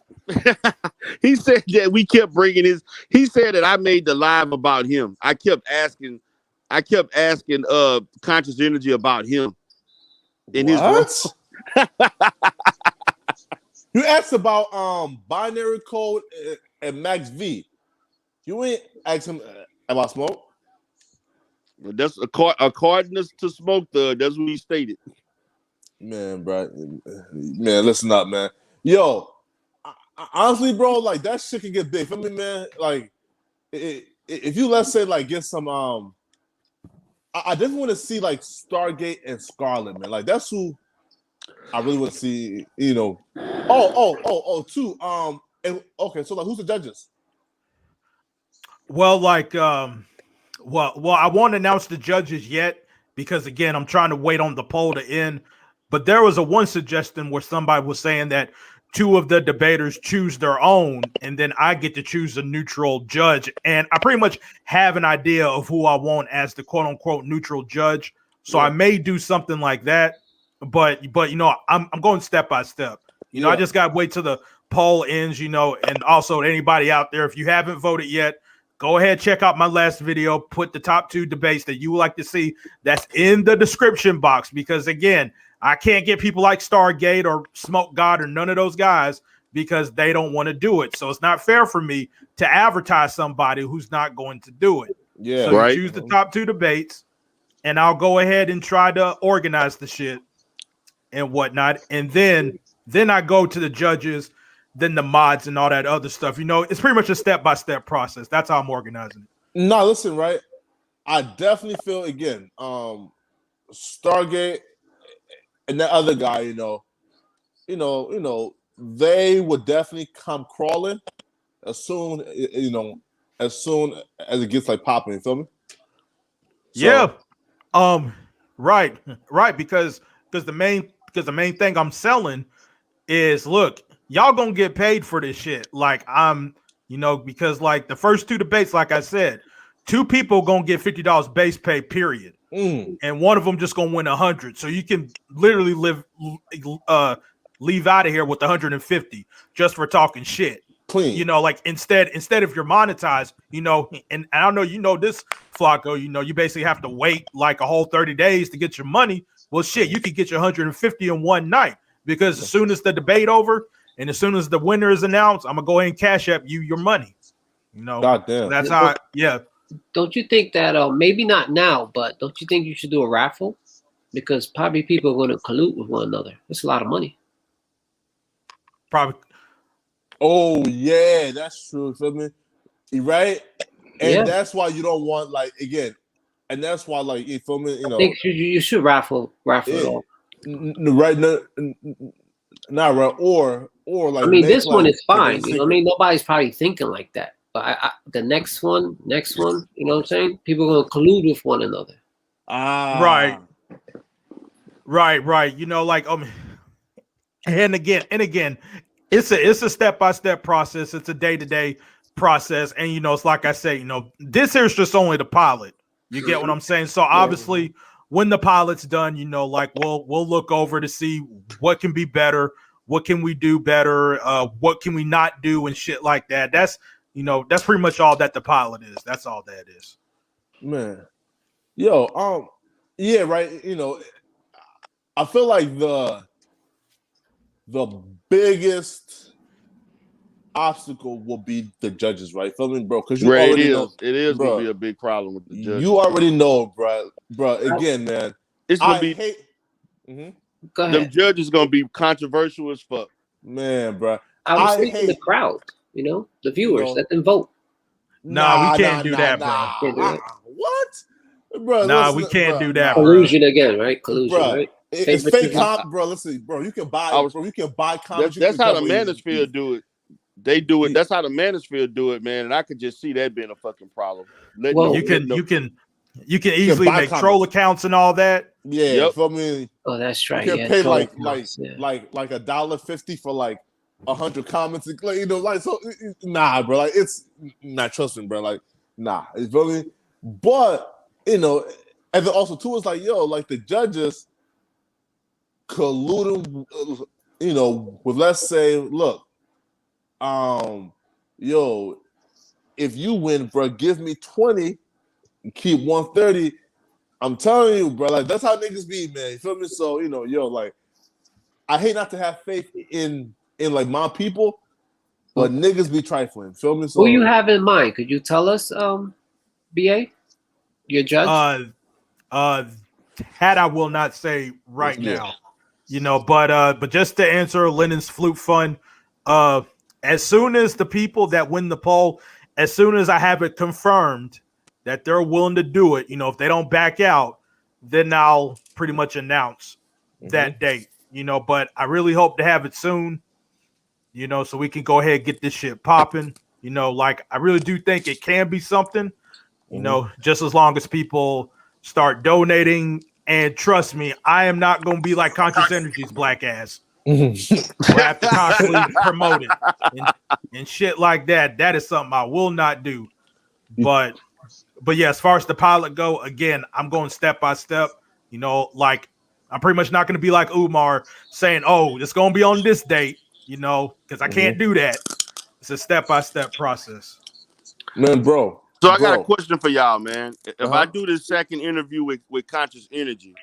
He said that we kept bringing he said that I made the live about him. I kept asking Conscious Energy about him. In his You asked about binary code and Max V. You ain't asked him about Smoke. Well, that's according to Smoke Thug. That's what he stated. Man, bro. Man, listen up, man. Yo, honestly, bro, like that shit can get big. For me, man, like if you let's say like get some I definitely want to see like Stargate and Scarlet, man. Like that's who I really want to see, Too. And okay, so like who's the judges? Well, like well, I won't announce the judges yet, because again, I'm trying to wait on the poll to end. But there was one suggestion where somebody was saying that 2 of the debaters choose their own, and then I get to choose a neutral judge. And I pretty much have an idea of who I want as the quote unquote neutral judge. So I may do something like that. But I'm going step by step. I just got to wait till the poll ends, and also anybody out there, if you haven't voted yet, go ahead, check out my last video. Put the top 2 debates that you would like to see. That's in the description box, because again, I can't get people like Stargate or Smoke God or none of those guys, because they don't want to do it. So it's not fair for me to advertise somebody who's not going to do it. Yeah, so you choose the top 2 debates, and I'll go ahead and try to organize the shit and whatnot. And then I go to the judges, then the mods and all that other stuff. It's pretty much a step-by-step process. That's how I'm organizing it. No, listen, right? I definitely feel, again, Stargate and that other guy, they would definitely come crawling as soon as it gets like popping. You feel me? Right. Because the main thing I'm selling is, look, y'all gonna get paid for this shit. Like because like the first 2 debates, like I said, 2 people gonna get $50 base pay, period. And one of them just gonna win 100. So you can literally leave out of here with 150 just for talking shit. clean. You know, like instead if you're monetized, you know, and I don't know, you know this, Flacco, you know, you basically have to wait like a whole 30 days to get your money. Well, shit, you could get your 150 in one night because as soon as the debate over and as soon as the winner is announced, I'm gonna go ahead and cash up you your money. You know, God damn. that's how. Don't you think that maybe not now, but don't you think you should do a raffle? Because probably people are going to collude with one another. It's a lot of money. Probably. Oh yeah, that's true. Feel me? Right? And that's why you don't want like again, and that's why like you feel me? You know, I think you should raffle it off. Right? Not right. Or like. I mean, this one is fine. You know what I mean? Nobody's probably thinking like that. But the next one, you know what I'm saying? People are gonna collude with one another. Right. You know, like and again, it's a step-by-step process. It's a day-to-day process. And you know, it's like I say, you know, this here's just only the pilot. You get what I'm saying? So obviously when the pilot's done, you know, like we'll look over to see what can be better, what can we do better, what can we not do and shit like that. That's, you know, that's pretty much all that the pilot is. That's all that is. Man. Yo, yeah, right. You know, I feel like the biggest obstacle will be the judges, right? Feel me, bro? Because you already know it is gonna be a big problem with the judges. You already know, bro. Again, man, it's gonna be. Go ahead. Them judges gonna be controversial as fuck, man, bro. I was thinking the crowd, you know, the viewers, let them vote. Nah, we can't do that, bro. What, bro? Nah, we can't do that. Collusion again, right? Collusion, right? It's fake comp, bro. Listen, bro, you can buy. You can buy comments. That's how the manosphere do it. They do it. That's how the manosphere do it, man. And I could just see that being a fucking problem. You can easily make troll accounts and all that. Yeah, for me. Oh, that's right. You can pay like $1.50 for like 100 comments. You know, like so. Nah, bro. Like it's not trusting, bro. Like nah, it's really. But you know, and then also too, it's like like the judges colluding. You know, with let's say, look. If you win, bro, give me 20 and keep 130. I'm telling you, bro, like that's how niggas be, man. You feel me? So, you know, like I hate not to have faith in like my people, but niggas be trifling. Feel me? So who you have in mind? Could you tell us, BA? Your judge? That I will not say right now. You know, but just to answer Lennon's flute fund, as soon as the people that win the poll, as soon as I have it confirmed that they're willing to do it, you know, if they don't back out, then I'll pretty much announce that date, you know, but I really hope to have it soon, you know, so we can go ahead and get this shit popping, you know, like I really do think it can be something, you know, just as long as people start donating. And trust me, I am not going to be like Conscious Energy's black ass. We'll have to constantly promote it and shit like that. That is something I will not do. But yeah, as far as the pilot go, again, I'm going step by step. You know, like I'm pretty much not going to be like Umar saying, "Oh, it's going to be on this date," you know, because I can't do that. It's a step by step process. Man, bro. So I got a question for y'all, man. If I do this second interview with Conscious Energy,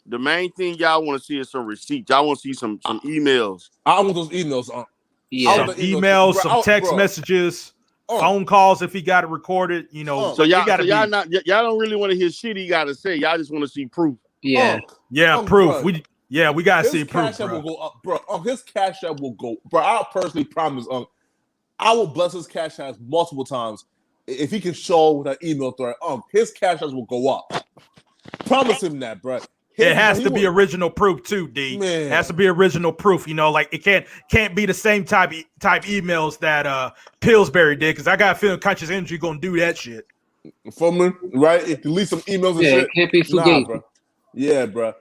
the main thing y'all want to see is some receipts. Y'all want to see some emails. I want those emails. Some emails, some text messages, phone calls if he got it recorded. You know, so y'all don't really want to hear shit he got to say. Y'all just want to see proof. Yeah, proof. Bro. We gotta see proof. Cash app will go up, bro. His cash app will go, bro. I personally promise, I will bless his cash app multiple times if he can show that email thread. His cash app will go up. Promise him that, bro. It has to be original proof too, D. Man. It has to be original proof. You know, like it can't be the same type emails that Pillsbury did, because I got a feeling Conscious Energy gonna do that shit. For me, right? If you leave some emails and shit, it can't be fugazi. Bro. Yeah, bro.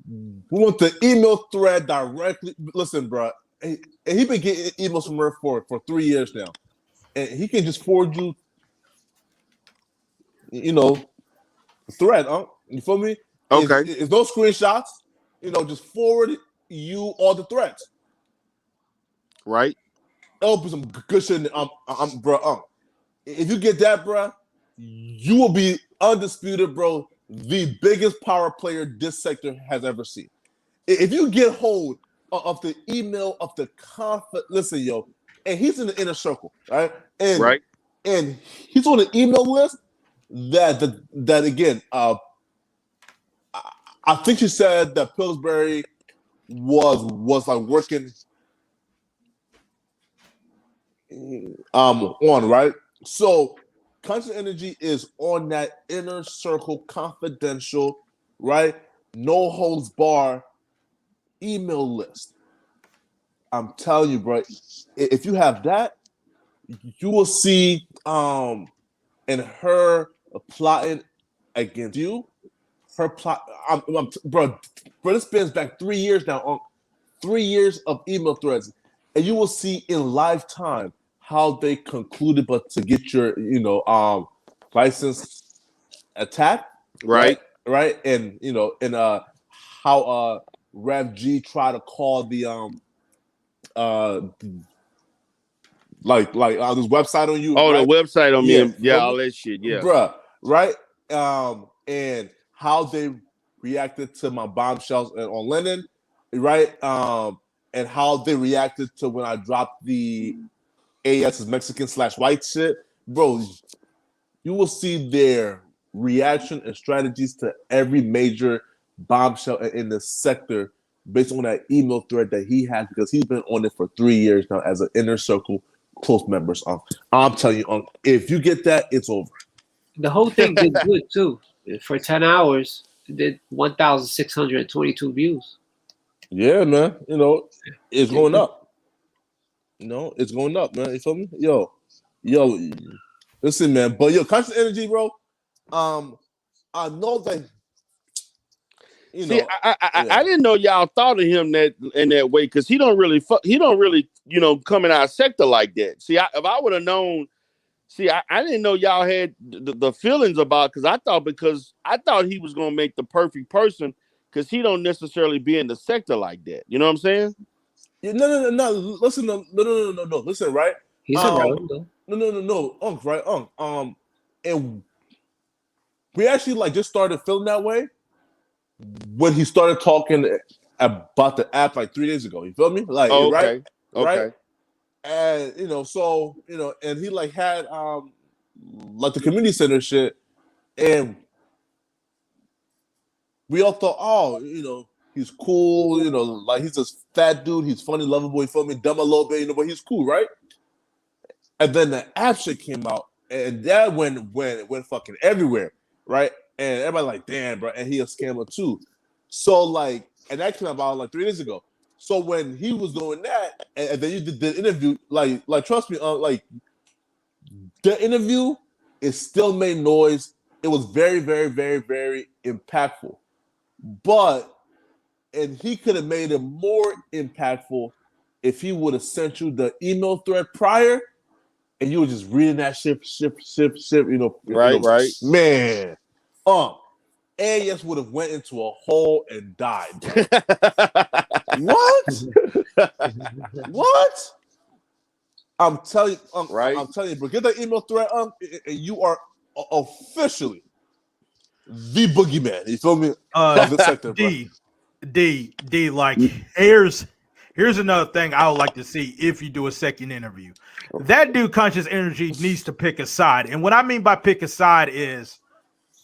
We want the email thread directly. Listen, bro. He been getting emails from her for 3 years now, and he can just forward you, you know, thread. You feel me? Okay. It's no screenshots. You know, just forward you all the threads. Right. It'll be some good shit. Bro, if you get that, bro, you will be undisputed, bro. The biggest power player this sector has ever seen. If you get hold of the email of the listen, yo, and he's in the inner circle, right? And he's on the email list that again, I think she said that Pillsbury was like working on, right? So Conscious Energy is on that inner circle, confidential, right? No holds bar email list. I'm telling you, bro, if you have that, you will see and her plotting against you. Her plot, bro, this spans back 3 years now, on 3 years of email threads, and you will see in lifetime how they concluded, but to get your, license attack, right, and how Rev G tried to call the this website on you. Oh, right? the website on me, yeah, all that shit, yeah, bruh, right? And how they reacted to my bombshells on Lennon, right? And how they reacted to when I dropped the AS's Mexican/white shit, bro. You will see their reaction and strategies to every major bombshell in the sector based on that email thread that he has, because he's been on it for 3 years now as an inner circle close members. I'm telling you, if you get that, it's over. The whole thing did good too. For 10 hours, it did 1,622 views. Yeah, man. It's going up. It's going up, man. You feel me? Yo, listen, man. But Conscious Energy, bro. I know that. See, I didn't know y'all thought of him in that way, because he don't really come in our sector like that. See, if I would have known, I didn't know y'all had the feelings about, because I thought he was gonna make the perfect person, because he don't necessarily be in the sector like that. You know what I'm saying? Yeah, no. Listen, no. Listen, right? He's around though. No, right? And we actually just started feeling that way when he started talking about the app 3 days ago. You feel me? Okay. Right? And and he had the community center shit, and we all thought, he's cool, he's this fat dude, he's funny, lovable, you feel me, dumb a little bit, but he's cool, right? And then the app shit came out, and that went fucking everywhere, right? And everybody damn, bro, and he a scammer too. So and that came about 3 days ago. So when he was doing that, and then you did the interview, trust me, the interview, it still made noise. It was very, very, very, very impactful. And he could have made it more impactful if he would have sent you the email thread prior, and you were just reading that shit, right, man. AS would have went into a hole and died. What? What? I'm telling you, right? I'm telling you, bro. Get that email thread, and you are officially the boogeyman. You feel me? Of the sector, bro. Here's another thing I would like to see if you do a second interview. That dude, Conscious Energy, needs to pick a side. And what I mean by pick a side is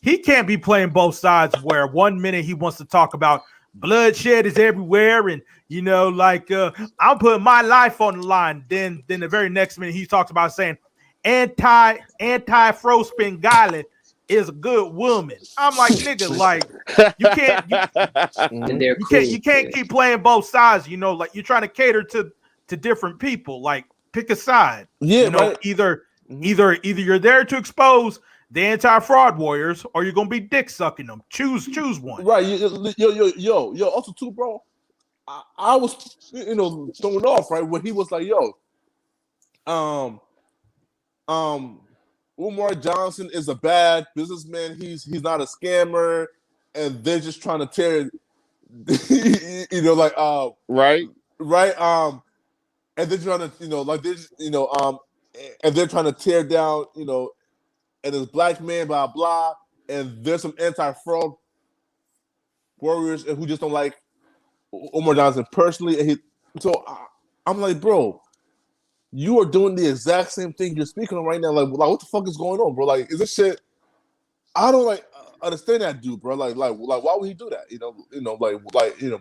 he can't be playing both sides, where 1 minute he wants to talk about bloodshed is everywhere, and I'm putting my life on the line. Then the very next minute he talks about saying anti-fro Bengali is a good woman. I'm like, nigga, you can't keep playing both sides. You're trying to cater to different people. Pick a side. Yeah, right. Either you're there to expose the anti-fraud warriors, or you're gonna be dick sucking them. Choose one. Right. Yo. Also, too, bro. I was, throwing off right when he was like, yo, Umar Johnson is a bad businessman. He's not a scammer, and they're just trying to tear, right. and they're trying to, and they're trying to tear down, and this black man, blah blah, and there's some anti-fraud warriors who just don't like Omar Johnson personally, and I'm like, bro, you are doing the exact same thing you're speaking on right now. Like what the fuck is going on, bro? Like, is this shit? I don't understand that dude, bro. Like, why would he do that?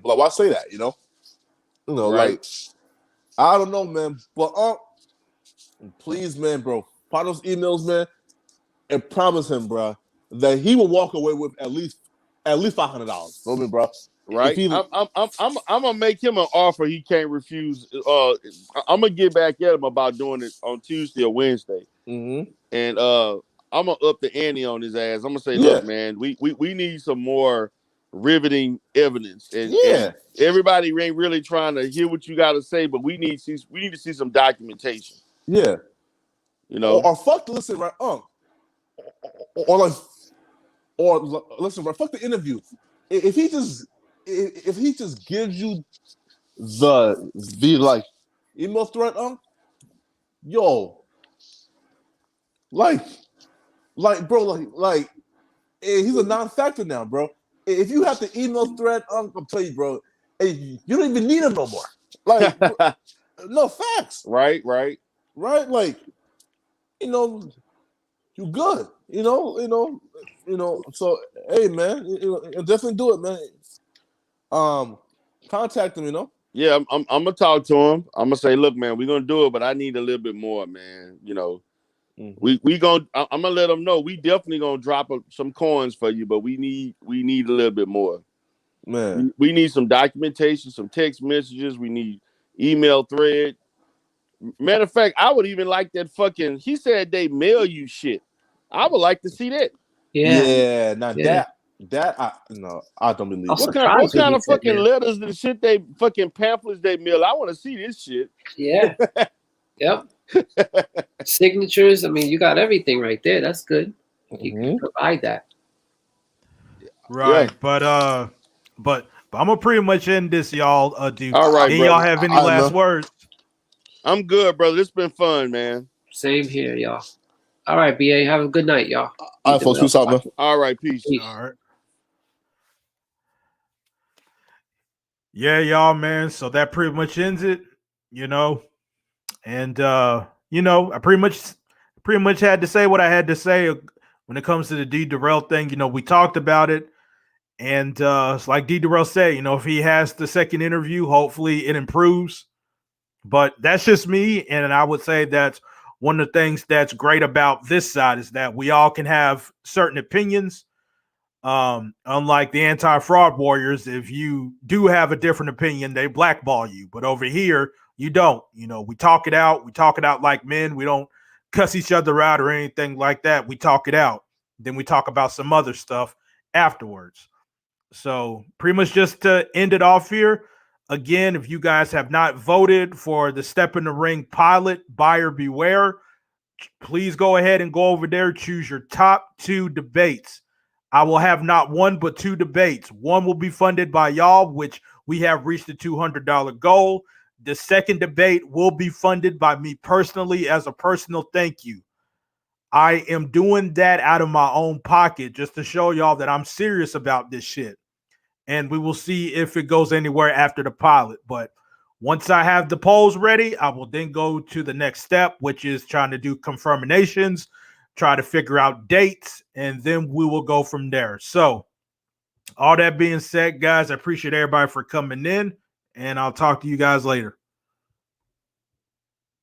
Why say that? Right. Like, I don't know, man. But please, man, bro, find those emails, man, and promise him, bro, that he will walk away with at least $500. Know me, bro. Right. I'm gonna make him an offer he can't refuse. I'm gonna get back at him about doing it on Tuesday or Wednesday. Mm-hmm. And I'm gonna up the ante on his ass. I'm gonna say, look, man, we need some more riveting evidence. And everybody ain't really trying to hear what you gotta say, but we need to see some documentation. Yeah. Or fuck the listen, right? Or listen, right? Fuck the interview. If he just gives you the like email threat, yo, like bro, like he's a non-factor now, bro. If you have the email thread, I'll tell you, bro, you don't even need him no more. Like, no facts. Right. Like, you good. So hey, man, definitely do it, man. Contact him, Yeah, I'm gonna talk to him. I'm gonna say, look, man, we're gonna do it, but I need a little bit more, man. Mm-hmm. I'm gonna let him know we definitely gonna drop some coins for you, but we need a little bit more. Man, we need some documentation, some text messages. We need email thread. Matter of fact, I would even like that fucking. He said they mail you shit. I would like to see that. Yeah. Now that I don't believe. What kind of fucking letters and shit they fucking pamphlets they mail? I want to see this shit. Yeah. Yep. Signatures. I mean, you got everything right there. That's good. You can provide that. Right. Yeah. But I'm gonna pretty much end this, y'all. Do all right, y'all have any last words? I'm good, brother. It's been fun, man. Same here, y'all. All right, BA. Have a good night, y'all. All right, folks. Peace out, man. All right, peace. All right. Yeah, y'all, man. So that pretty much ends it, and I pretty much had to say what I had to say when it comes to the D Darrell thing. We talked about it, and it's like D Darrell said, if he has the second interview, hopefully it improves. But that's just me, and I would say that's one of the things that's great about this side is that we all can have certain opinions. Unlike the anti-fraud warriors, if you do have a different opinion, they blackball you. But over here, you don't. We talk it out. We talk it out like men. We don't cuss each other out or anything like that. We talk it out. Then we talk about some other stuff afterwards. So pretty much just to end it off here, again, if you guys have not voted for the Step in the Ring pilot, buyer beware, please go ahead and go over there, choose your top 2 debates. I will have not 1 but 2 debates. One will be funded by y'all, which we have reached the $200 goal. The second debate will be funded by me personally as a personal thank you. I am doing that out of my own pocket just to show y'all that I'm serious about this shit. And we will see if it goes anywhere after the pilot. But once I have the polls ready, I will then go to the next step, which is trying to do confirmations, try to figure out dates, and then we will go from there. So all that being said, guys, I appreciate everybody for coming in, and I'll talk to you guys later.